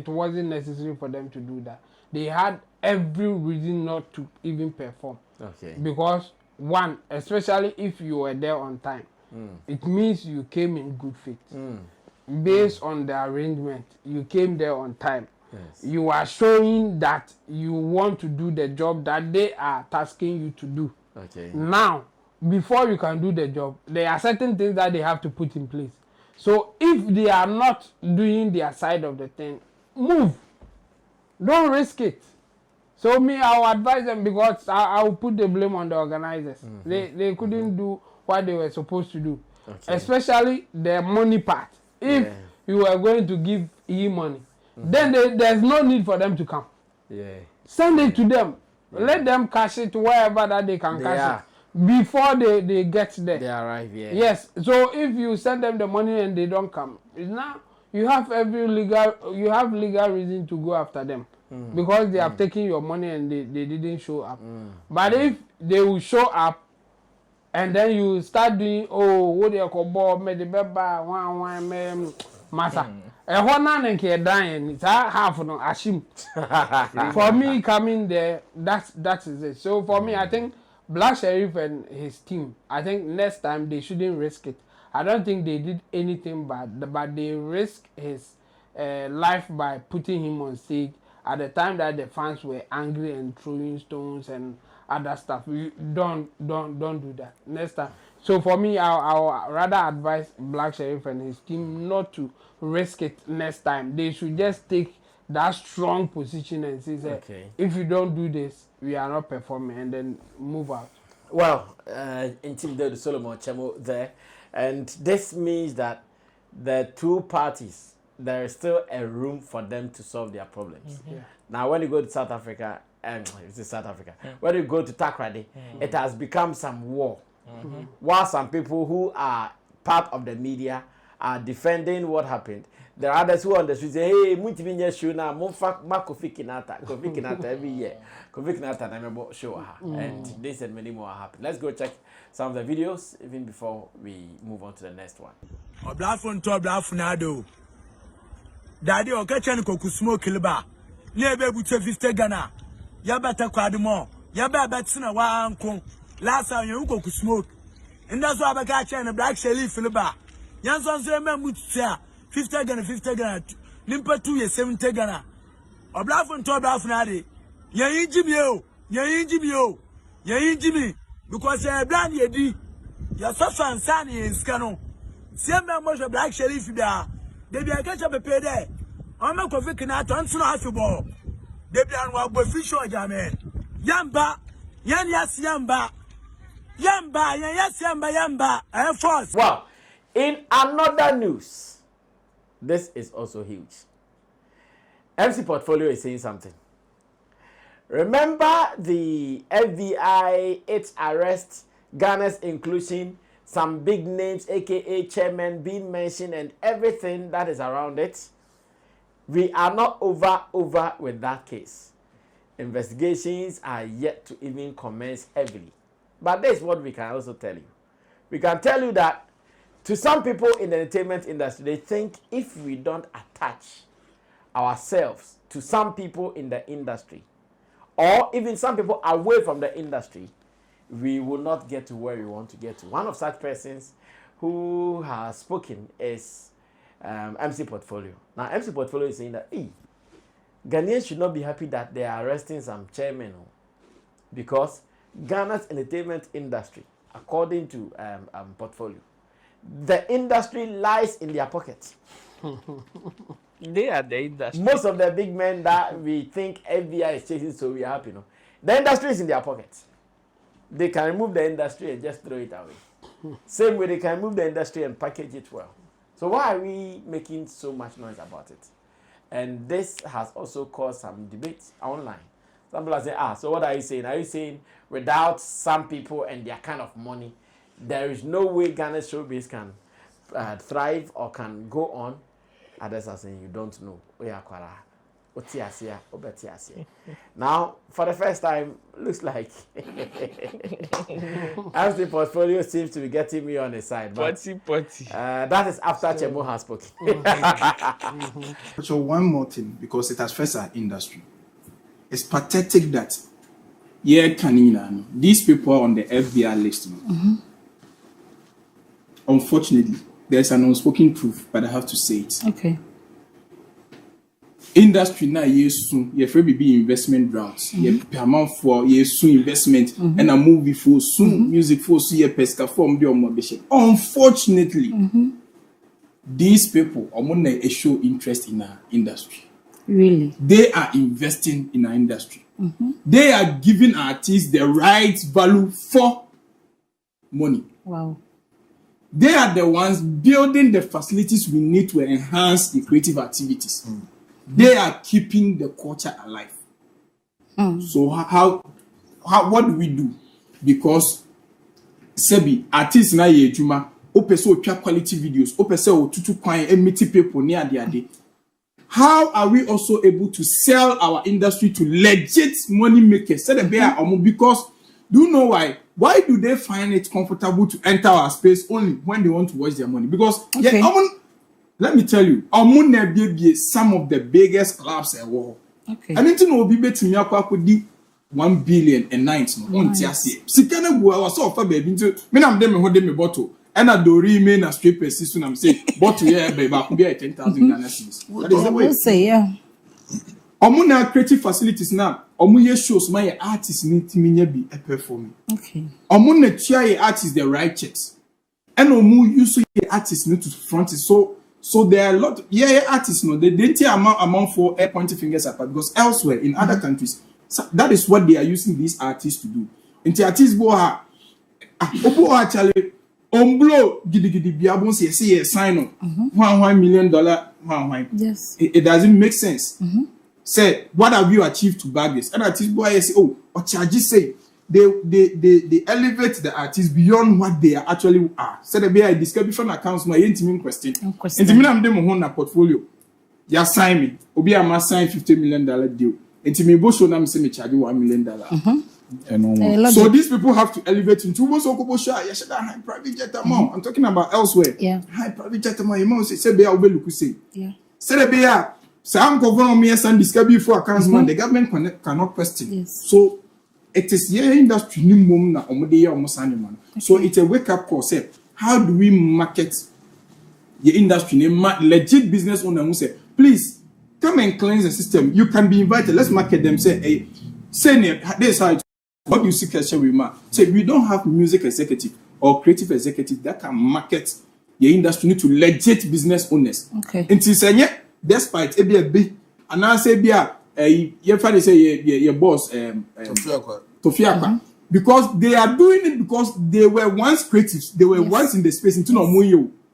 wasn't necessary for them to do that. They had every reason not to even perform. Because one, especially if you were there on time, it means you came in good faith. Based on the arrangement, you came there on time. You are showing that you want to do the job that they are tasking you to do. Now, before you can do the job, there are certain things that they have to put in place. So if they are not doing their side of the thing, move. Don't risk it. So me, I will advise them, because I will put the blame on the organizers. They couldn't do what they were supposed to do. Especially the money part. If you are going to give e-money, then there's no need for them to come. Yeah. Send it to them. Yeah. Let them cash it wherever that they can cash it before they get there. They arrive, yeah. Yes. So if you send them the money and they don't come, now you have legal reason to go after them because they have taken your money and they didn't show up. But if they will show up and then you start doing what they call ball, me the beba one massa. A one and can dying. It's half no ashim. For me coming there, that is it. So for me, I think Black Sherif and his team, I think next time they shouldn't risk it. I don't think they did anything bad, but they risk his life by putting him on stage at the time that the fans were angry and throwing stones and other stuff. Don't do that next time. So for me, I'll rather advise Black Sherif and his team not to risk it next time. They should just take that strong position and say, if you don't do this, we are not performing, and then move out. Well, intimidated Solomon Chemo there, and this means that the two parties, there is still a room for them to solve their problems. Now, when you go to South Africa, when you go to Takoradi, it has become some war. While some people who are part of the media are defending what happened, there are others who on the street say, hey, Muntivinya show now, Kofi Kinata every year. Kofi Kinata never show her. And this and many more are happening. Let's go check some of the videos even before we move on to the next one. Daddy o kachan ko ku smoke liba ne be buche 50 Ghana ya bata kwadimo ya ba batsina wa anko last time you ko ku smoke inda so abaka chen Black Sherif liba yan so so me mutia 50 Ghana nimpa 2 ye 70 Ghana oblafo nto oblafo na de yan jimi because e brand ye di ya so fansan ye skano se me mo Black Sherif bia Debi akacha pepe there. I'm a Kofi Kinata and Sunafibor. Debi and Wabo Fisho Jamen. Yamba, yes Yamba. Air Force. Well, in another news, this is also huge. MC Portfolio is saying something. Remember the FBI, its arrest, Ghana's inclusion, some big names, aka chairman, being mentioned, and everything that is around it. We are not over with that case. Investigations are yet to even commence heavily. But this is what we can also tell you. We can tell you that to some people in the entertainment industry, they think if we don't attach ourselves to some people in the industry, or even some people away from the industry, we will not get to where we want to get to. One of such persons who has spoken is MC Portfolio. Now, MC Portfolio is saying that Ghanaians should not be happy that they are arresting some chairmen because Ghana's entertainment industry, according to Portfolio, the industry lies in their pockets. They are the industry. Most of the big men that we think FBI is chasing, so we are happy. The industry is in their pockets. They can remove the industry and just throw it away. Same way they can remove the industry and package it well. So why are we making so much noise about it? And this has also caused some debates online. Some people are saying, so what are you saying? Are you saying without some people and their kind of money, there is no way Ghana's showbiz can thrive or can go on? Others are saying, you don't know. Now, for the first time, looks like as the Portfolio seems to be getting me on the side. But that is after Chemo has spoken. So one more thing, because it has first our industry. It's pathetic that these people are on the FBI list. Unfortunately, there's an unspoken truth, but I have to say it. Okay. Industry now soon ye free be investment routes ye payment for ye soon investment and a movie for soon music for so ye pesca form the omo. Unfortunately, these people are show interest in our industry. Really? They are investing in our industry. They are giving artists the right value for money. Wow. They are the ones building the facilities we need to enhance the creative activities. They are keeping the culture alive. So how what do we do? Because Sebi artists na ye juma opese otwa quality videos opese otutu kwan emiti people near the. How are we also able to sell our industry to legit money makers? Because do you know why? Why do they find it comfortable to enter our space only when they want to watch their money? Because let me tell you, some of the biggest clubs in the world. Okay. And it's no be betting me 1 billion and 9. Sikana was so far baby into me. I'm them who me bottle. And I do remain a straight persistent. I'm saying, but yeah, baby, I could be at 10,000 Ghana cedis. That is the way. Say, yeah. Omuna creative facilities now. Omuye shows my artists need to be a performing. Okay. Omuna try artists the right checks. And omu use artists need to front it. So there are a lot. Yeah, artists no. They didn't amount for air pointing fingers apart because elsewhere in other countries, that is what they are using these artists to do. Inti artists boha, oboha chale. Omblo gidi biabon say sign on $1 million. Yes. It doesn't make sense. Say, what have you achieved to bag this? And artist boy say, oh, or charges say they elevate the artists beyond what they actually are. Say the I describe different accounts, my intimate question. And I'm them on a portfolio. Ya sign me. Obi am sign $50 million deal. And me bo show them say me charge $1 million. So these people have to elevate into high private jet amount. I'm talking about elsewhere. Yeah. High private jet amount. You must say be look say. Yeah. Say be some government me and discover before accounts man. The government cannot question. Yes. So it is your industry ni mum na omode ya omosane man. So it's a wake up call. Say how do we market your industry? Legit business owner who say please come and cleanse the system. You can be invited. Let's market them. Say hey, say this how. What you see, say we don't have music executive or creative executive that can market your industry to legit business owners. Okay. And say despite a big, and I say your father say your boss Tofiakwa because they are doing it because they were once creatives, they were once in the space into no more.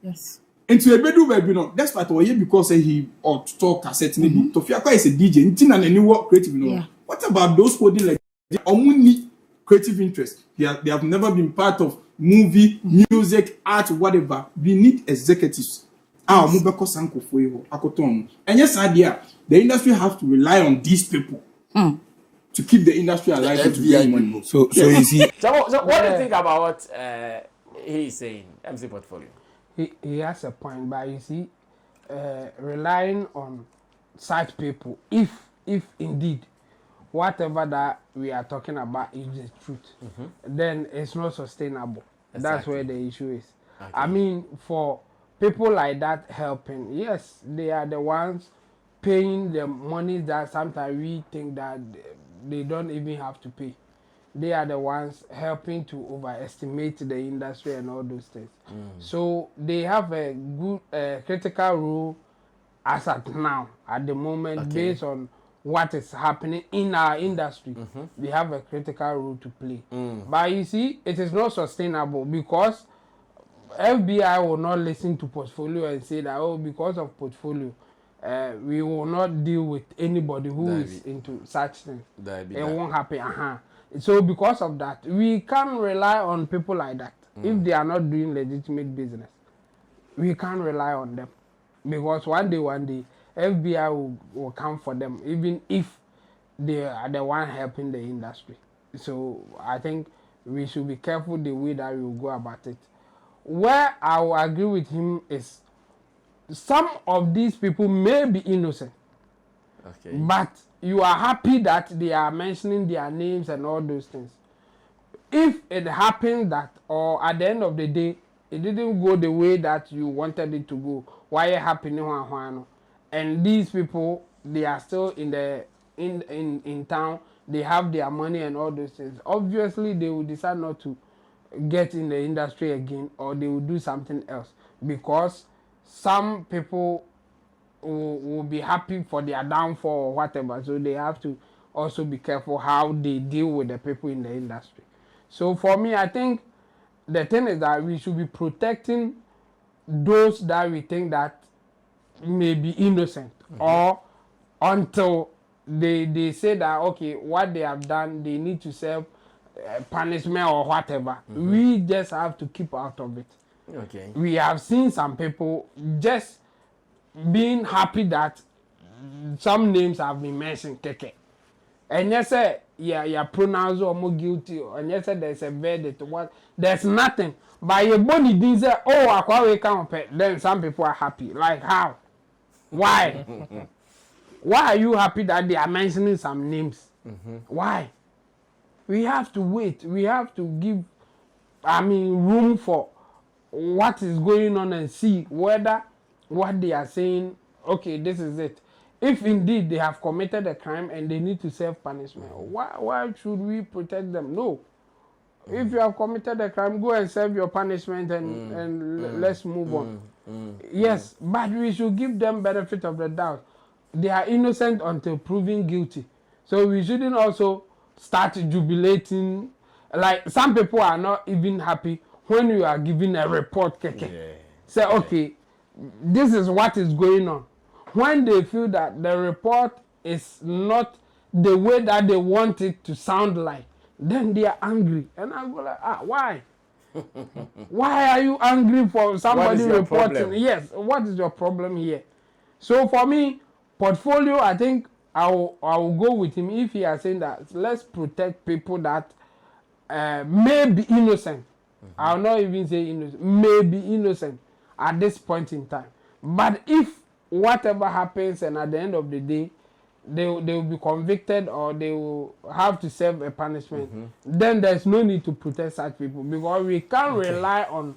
Yes. Into a bedroom, you know, despite what because he or talk cassette maybe Tofiakwa is a DJ, into any work creative, you know. What about those holding like they only creative interest? They have never been part of movie, music, art, whatever. We need executives. And yes, idea the industry has to rely on these people to keep the industry alive and to get money. So you see. So what do you think about what he is saying? MC Portfolio. He has a point, but you see, relying on such people, if indeed whatever that we are talking about is the truth, then it's not sustainable. Exactly. That's where the issue is. Okay. I mean, for people like that helping, yes, they are the ones paying the money that sometimes we think that they don't even have to pay. They are the ones helping to overestimate the industry and all those things. So they have a good critical role as at now, at the moment, based on what is happening in our industry. We have a critical role to play. But you see, it is not sustainable because FBI will not listen to Portfolio and say that, oh, because of Portfolio, we will not deal with anybody who is into such things. It won't happen. So because of that, we can't rely on people like that. If they are not doing legitimate business, we can't rely on them. Because one day, FBI will come for them, even if they are the one helping the industry. So I think we should be careful the way that we will go about it. Where I will agree with him is some of these people may be innocent, but you are happy that they are mentioning their names and all those things. If it happens that, or at the end of the day, it didn't go the way that you wanted it to go, why are you happy? And these people, they are still in town, they have their money and all those things. Obviously, they will decide not to get in the industry again, or they will do something else, because some people will be happy for their downfall or whatever. So they have to also be careful how they deal with the people in the industry. So for me, I think the thing is that we should be protecting those that we think that may be innocent, or until they say that okay, what they have done, they need to serve punishment or whatever. We just have to keep out of it. Okay. We have seen some people just being happy that some names have been mentioned. Keke. And yes, sir, yeah, pronounced or more guilty. And yes, sir, there's a verdict. What? There's nothing. But your body didn't say, oh, I can't come. Then some people are happy. Like how? Why? Why are you happy that they are mentioning some names? Why? We have to wait. We have to give, room for what is going on and see whether what they are saying, okay, this is it. If indeed they have committed a crime and they need to serve punishment, why should we protect them? No. If you have committed a crime, go and serve your punishment and let's move on. Yes, but we should give them benefit of the doubt. They are innocent until proven guilty. So we shouldn't also start jubilating. Like some people are not even happy when you are giving a report. Say, okay, this is what is going on. When they feel that the report is not the way that they want it to sound like, then they are angry. And I go like, why? Why are you angry for somebody reporting? Problem? Yes, what is your problem here? So for me, portfolio, I think I will go with him if he is saying that let's protect people that may be innocent. I'll not even say innocent, may be innocent at this point in time. But if whatever happens and at the end of the day, they will be convicted or they will have to serve a punishment, then there's no need to protect such people because we can't rely on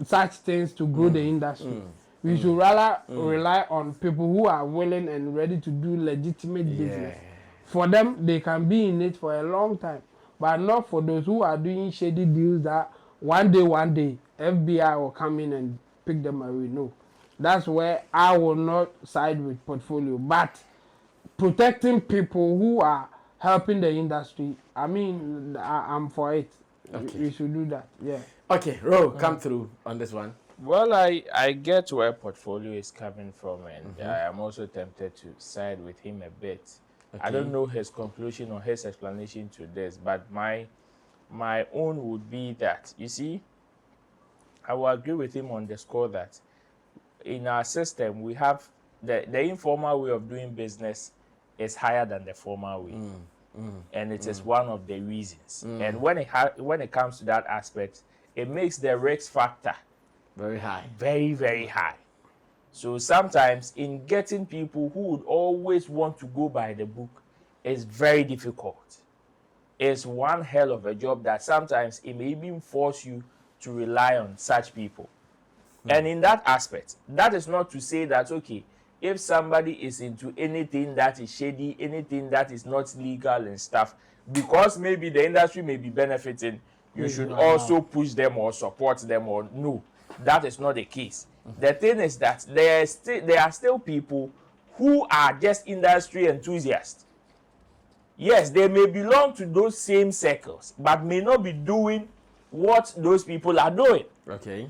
such things to grow the industry. We should rather rely on people who are willing and ready to do legitimate business. For them, they can be in it for a long time, but not for those who are doing shady deals that one day, FBI will come in and pick them away. No. That's where I will not side with portfolio. But protecting people who are helping the industry, I'm for it. Okay. We should do that. Yeah. Okay, Ro, come through on this one. Well, I get where portfolio is coming from, and I am also tempted to side with him a bit. Okay. I don't know his conclusion or his explanation to this, but my own would be that, you see, I will agree with him on the score that in our system, we have the informal way of doing business is higher than the formal way. And it is one of the reasons. And when it comes to that aspect, it makes the risk factor very high. Very, very high. So sometimes in getting people who would always want to go by the book is very difficult. It's one hell of a job that sometimes it may even force you to rely on such people. And in that aspect, that is not to say that, okay, if somebody is into anything that is shady, anything that is not legal and stuff, because maybe the industry may be benefiting, you should also push them or support them or no. That is not the case. The thing is that there are still people who are just industry enthusiasts. Yes, they may belong to those same circles, but may not be doing what those people are doing. Okay.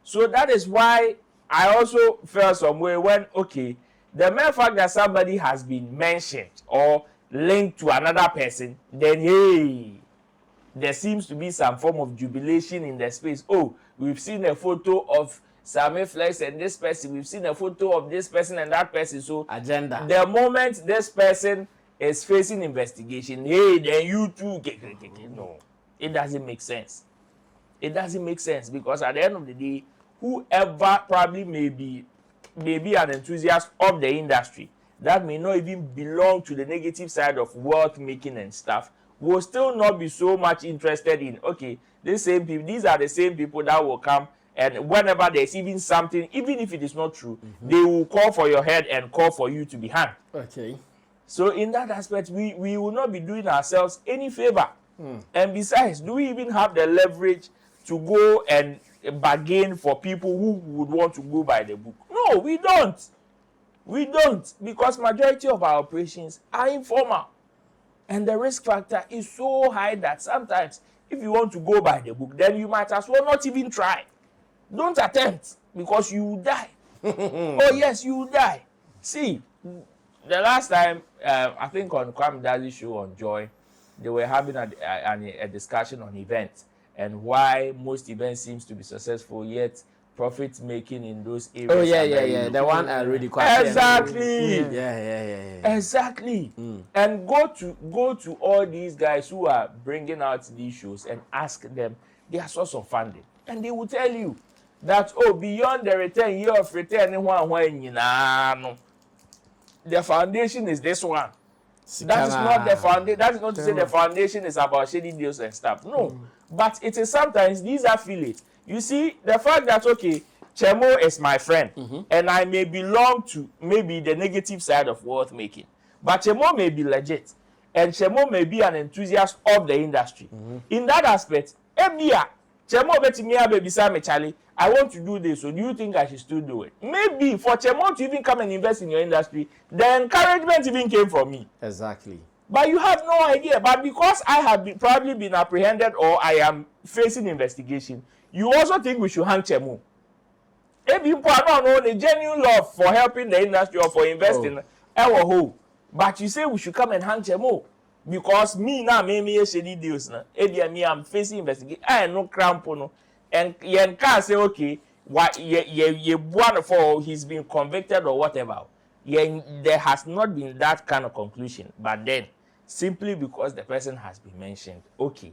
So that is why I also felt some way when, okay, the mere fact that somebody has been mentioned or linked to another person, then hey, there seems to be some form of jubilation in the space. Oh, we've seen a photo of Sammy Flex and this person. We've seen a photo of this person and that person. So agenda. The moment this person is facing investigation, hey, then you too. No, it doesn't make sense. It doesn't make sense because at the end of the day, whoever probably may be an enthusiast of the industry that may not even belong to the negative side of wealth making and stuff will still not be so much interested in, okay, these are the same people that will come and whenever there's even something, even if it is not true, they will call for your head and call for you to be hanged. Okay. So in that aspect, we will not be doing ourselves any favor. And besides, do we even have the leverage to go and bargain for people who would want to go by the book? No, we don't. We don't, because majority of our operations are informal. And the risk factor is so high that sometimes if you want to go by the book, then you might as well not even try. Don't attempt, because you will die. Oh yes, you will die. See, the last time I think on Kwame Daly's show on Joy, they were having a discussion on events and why most events seems to be successful, yet profit making in those areas. Oh yeah. The one I really quite exactly. Yeah. Exactly. And go to all these guys who are bringing out these shows and ask them their source of funding, and they will tell you that beyond the return year of return, the foundation is this one. That is not the foundation. That is not to say the foundation is about shady deals and stuff. No, but it is sometimes these affiliates. You see, the fact that Chemo is my friend, and I may belong to maybe the negative side of wealth making, but Chemo may be legit, and Chemo may be an enthusiast of the industry. In that aspect, Chemo betimia baby Sammy Charlie, I want to do this, so do you think I should still do it? Maybe for Chemo to even come and invest in your industry, the encouragement even came from me. Exactly. But you have no idea. But because I have probably been apprehended or I am facing investigation, you also think we should hang Chemo. If people don't know the genuine love for helping the industry or for investing, but you say we should come and hang Chemo. Because me now, me shady deals now. Me, I'm facing investigation. I no cramp no, and you can't say okay, what ye one for he's been convicted or whatever. There has not been that kind of conclusion. But then, simply because the person has been mentioned, okay,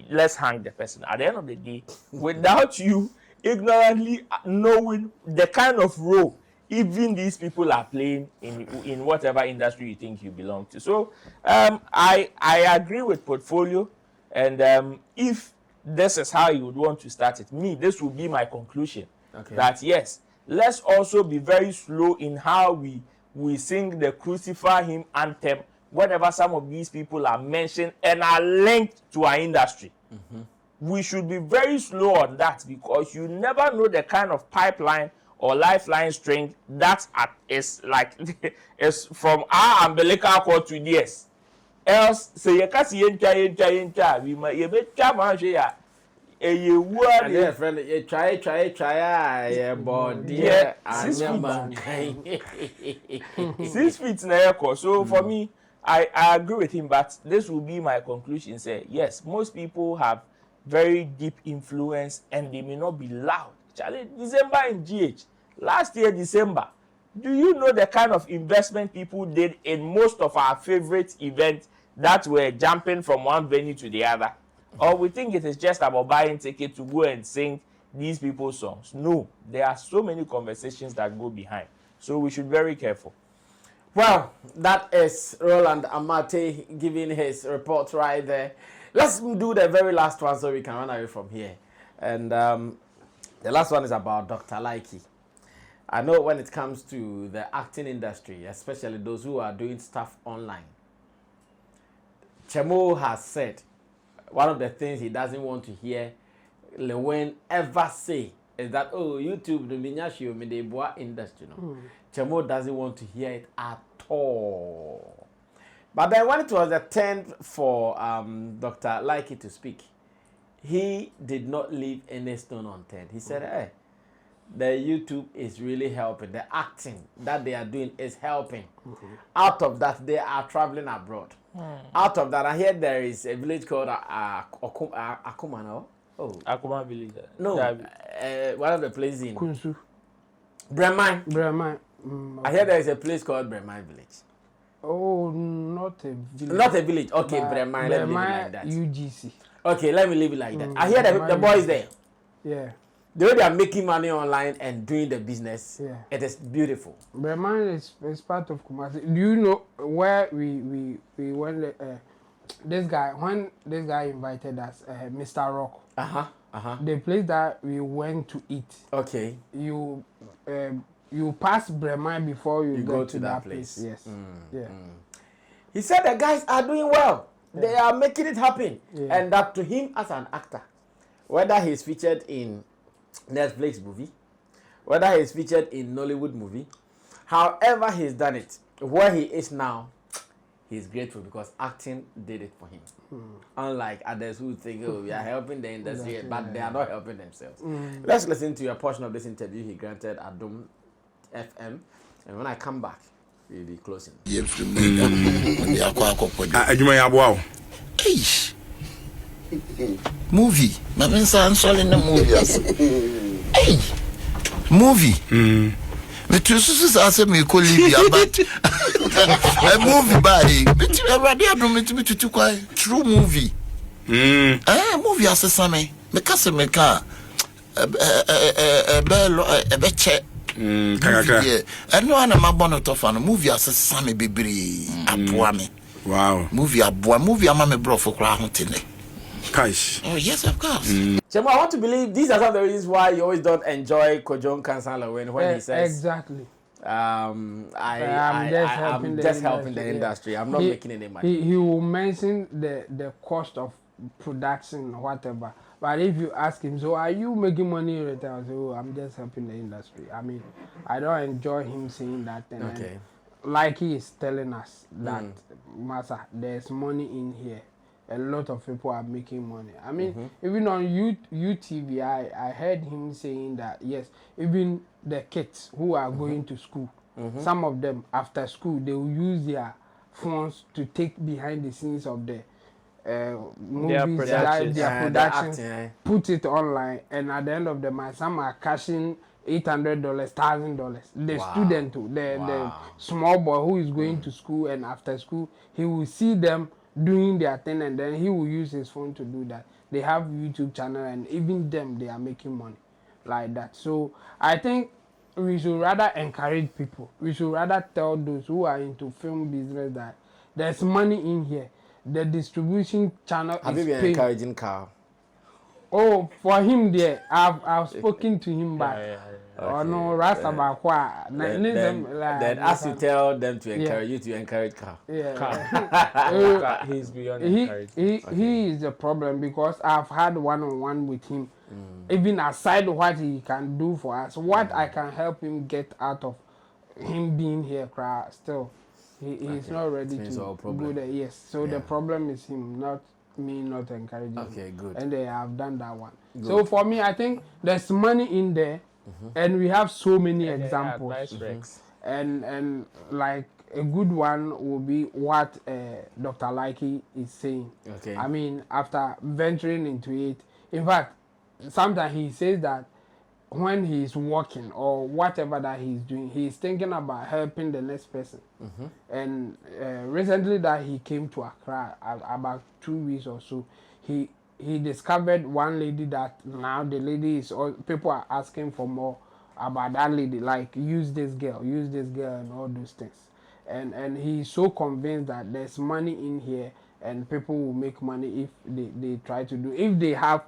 let's hang the person. At the end of the day, without you ignorantly knowing the kind of role even these people are playing in whatever industry you think you belong to. So I agree with Portfolio, and if this is how you would want to start it, this will be my conclusion. Okay. That yes, let's also be very slow in how we sing the Crucify Him anthem whenever some of these people are mentioned and are linked to our industry. We should be very slow on that, because you never know the kind of pipeline or lifeline string that is like is from our umbilical cord to theirs. Else, say you can't see enter. We might you bet man here. You word. Yeah, friend, you try. Yeah, but yeah, 6 feet. 6 feet na echo. So for me, I agree with him, but this will be my conclusion. Say yes, most people have very deep influence and they may not be loud. Charlie, December in GH. Last year, December, do you know the kind of investment people did in most of our favorite events that were jumping from one venue to the other? Or we think it is just about buying tickets to go and sing these people's songs? No, there are so many conversations that go behind. So we should be very careful. Well, that is Roland Amate giving his report right there. Let's do the very last one so we can run away from here. And the last one is about Dr. Likee. I know when it comes to the acting industry, especially those who are doing stuff online, Chemo has said one of the things he doesn't want to hear Lewen ever say is that, YouTube, the Minyashio, the boa industry. Chemo doesn't want to hear it at all. But then when it was the turn for Dr. Likee to speak, he did not leave any stone unturned. He said, hey, the YouTube is really helping. The acting that they are doing is helping. Out of that, they are traveling abroad. Out of that, I hear there is a village called Akuma now. Akuma village. No, one of the places in Kunsu. Bremai. I hear there is a place called Bremai village. Oh, not a village. Not a village. Okay, Bremai. Let me leave it like that. UGC. Okay, let me leave it like that. I hear the boys there. Yeah. The way they are making money online and doing the business, it is beautiful. Bremai is part of Kumasi. Do you know where we went? This guy invited us, Mr. Rock. The place that we went to eat. Okay. You pass Bremai before you go to that place. Yes. He said the guys are doing well. They are making it happen. And that to him as an actor, whether he's featured in Netflix movie, whether he's featured in Nollywood movie, however he's done it, where he is now, he's grateful because acting did it for him. Unlike others who think, we are helping the industry, but they are not helping themselves. Let's listen to a portion of this interview he granted Adom FM, and when I come back, we'll be closing. Ya kwa kokoje. Adwuma ya boa. Eish. Movie. Mabensa ansole na movie as. Hey. Movie. Me too so say me ko Libya but a movie by me too already Adom me too quite true movie. Movie as Sammy. Me kase me ka be che kakaka. And no ana mabono to fa no movie as Sammy bebre aboa me. Wow. Movie ama me bro for kra ho tene. Kaish. Oh yes, of course. Chemo, I want to believe these are some of the reasons why you always don't enjoy Kojon Kansala when he says exactly. I'm just helping the industry. I'm not making any money. He will mention the cost of production or whatever. But if you ask him, so are you making money in return? So I'm just helping the industry. I mean, I don't enjoy him saying that. Okay. Like he is telling us that, Masa, there's money in here. A lot of people are making money. I mean, even on UTV, I heard him saying that, yes, even the kids who are going to school, some of them, after school, they will use their phones to take behind the scenes of the movies, their productions, put it online, and at the end of the month, some are cashing $800, $1,000. The student, the small boy who is going to school, and after school, he will see them doing their thing, and then he will use his phone to do that. They have YouTube channel, and even them, they are making money like that. So I think we should rather encourage people. We should rather tell those who are into film business that there's money in here. The distribution channel have is you been paying. Encouraging Carl? Oh, for him there, I've spoken to him back. Oh no, Rasta Bakwa. Then as you tell them to encourage you to encourage Carl. Yeah. He's beyond encouraging. He is a problem because I've had one-on-one with him. Even aside what he can do for us, what I can help him get out of him being here, still, he's not ready to go there. Yes, so the problem is him, not me not encouraging. Okay, good. And they have done that one. Good. So for me, I think there's money in there, and we have so many examples. And like a good one will be what Dr. Likee is saying. Okay. I mean, after venturing into it, in fact, sometimes he says that when he's working or whatever that he's doing, he's thinking about helping the next person. And recently that he came to Accra, about 2 weeks or so, he discovered one lady that now the lady is, all people are asking for more about that lady, like use this girl and all those things. And he's so convinced that there's money in here and people will make money if they try to do, if they have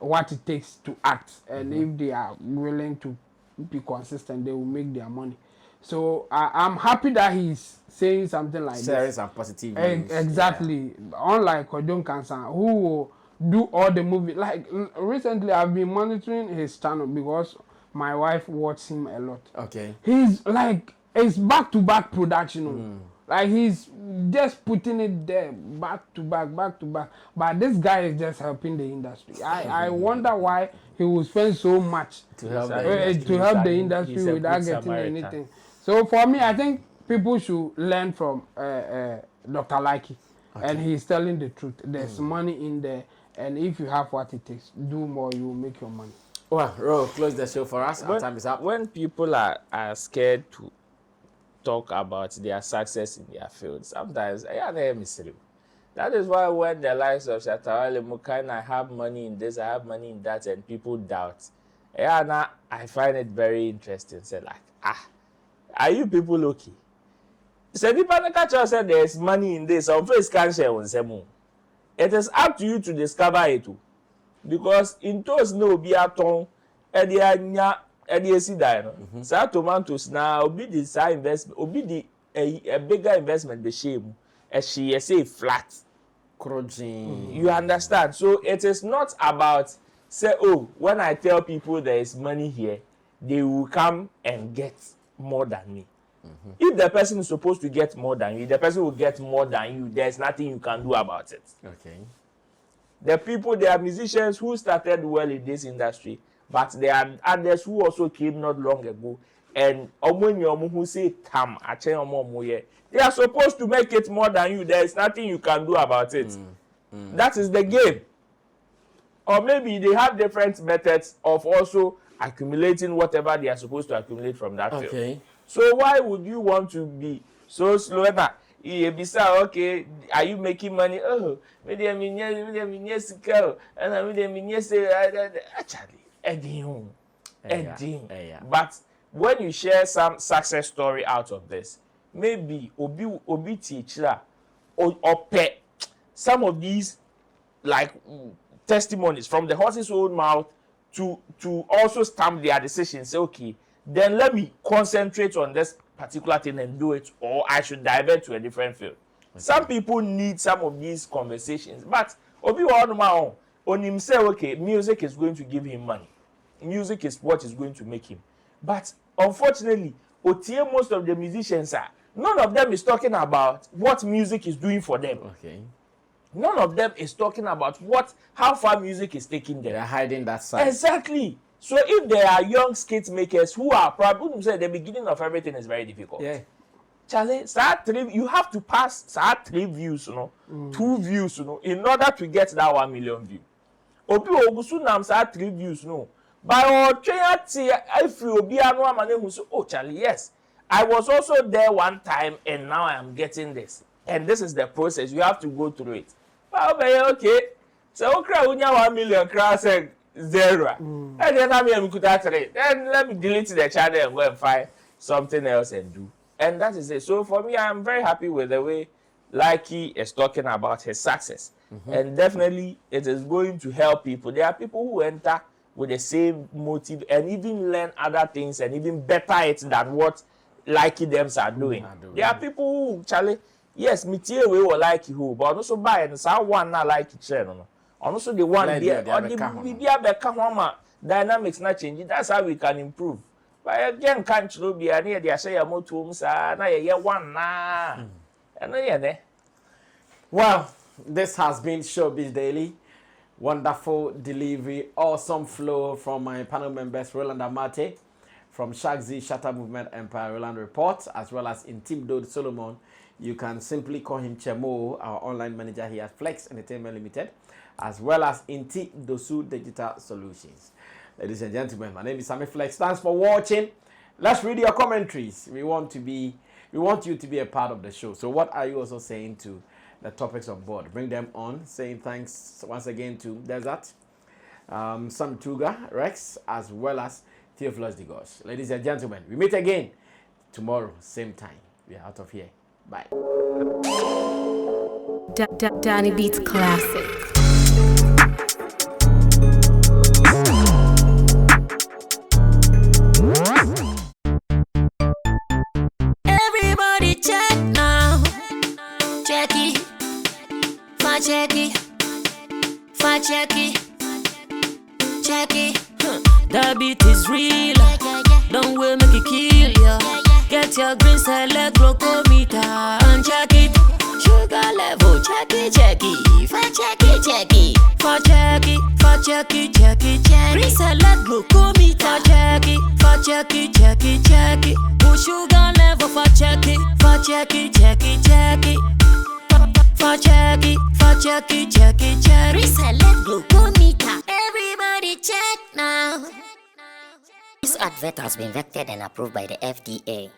what it takes to act, and if they are willing to be consistent, they will make their money. So I'm happy that he's saying something like sharing this. some positive news. Exactly. Unlike Kojon Kansan, who will do all the movies. Like recently, I've been monitoring his channel because my wife watches him a lot. Okay. He's like, it's back-to-back production. Like he's just putting it there back to back. But this guy is just helping the industry. I wonder why he will spend so much to help the industry without getting anything. So for me, I think people should learn from Dr. Likee, and he's telling the truth. There's money in there, and if you have what it takes, do more, you will make your money. Well, Ro, close the show for us. Our time is up. When people are scared to talk about their success in their field, sometimes that is why when the likes of Shatarale Mukaina, I have money in this, I have money in that, and people doubt. Now I find it very interesting. Say like, are you people okay? Say people catch us said there's money in this. Our face can't share on Semu. It is up to you to discover it too, because in those no be at all, see that no. Tomatoes now be the side investment, be the a bigger investment. The shame, as she say flat. You understand? So it is not about say, oh, when I tell people there is money here, they will come and get more than me. If the person is supposed to get more than you, the person will get more than you. There's nothing you can do about it. Okay. The people, they are musicians who started well in this industry, but there are others who also came not long ago. and who say tam they are supposed to make it more than you. There is nothing you can do about it. That is the game. Or maybe they have different methods of also accumulating whatever they are supposed to accumulate from that field. So why would you want to be so slow? Okay, are you making money? Oh, but when you share some success story out of this, maybe obi teacher or pet some of these like testimonies from the horse's own mouth to also stamp their decision. Say, okay, then let me concentrate on this particular thing and do it, or I should divert to a different field. Some people need some of these conversations, but obi on him say, okay, music is going to give him money. Music is what is going to make him. But unfortunately, most of the musicians none of them is talking about what music is doing for them. None of them is talking about how far music is taking them. They're hiding that side. Exactly. So if there are young skate makers who are probably say the beginning of everything is very difficult. Charlie, you have to pass 3 views, 2 views, in order to get that 1 million view. Obi ogusu nam 3 views, By all if you be oh Charlie, yes. I was also there one time and now I am getting this. And this is the process. You have to go through it. Okay. So okay, 1 million cross 0. And then then let me delete the channel and go and find something else and do. And that is it. So for me, I'm very happy with the way Likee is talking about his success. And definitely it is going to help people. There are people who enter with the same motive and even learn other things and even better it than what Likee them are doing. There are people who, Charlie, yes, me too, we will like you, but also buy and say one not like it, channel. Also the one there, or the dynamics not changing. That's how we can improve. But again, can't you be near the say more to na ye one na. And well, this has been Showbiz Daily. Wonderful delivery, awesome flow from my panel members, Roland Amate, from Shagzi, Shatter Movement Empire, Roland Report, as well as Intim Dode Solomon. You can simply call him Chemo, our online manager here at Flex Entertainment Limited, as well as Inti Dosu Digital Solutions. Ladies and gentlemen, my name is Sammy Flex. Thanks for watching. Let's read your commentaries. We want you to be a part of the show. So what are you also saying to the topics on board? Bring them on. Saying thanks once again to Desert, Sam Tuga, Rex, as well as Theophilus Digos. Ladies and gentlemen, we meet again tomorrow, same time. We are out of here. Bye. Danny Beats Classic. Everybody check now. Check it. Check it. Check it. Check it. The beat is real. Don't wait, make it kill ya. Get your green select glucometer and check it. Sugar level, check it. Check it. Check it. Check it. Check it. Check it. Green select glucometer. Check it. Check it. Push sugar level for check it. Check it. Check it. Check it. Reselect glucometer. Everybody check now. This advert has been vetted and approved by the FDA.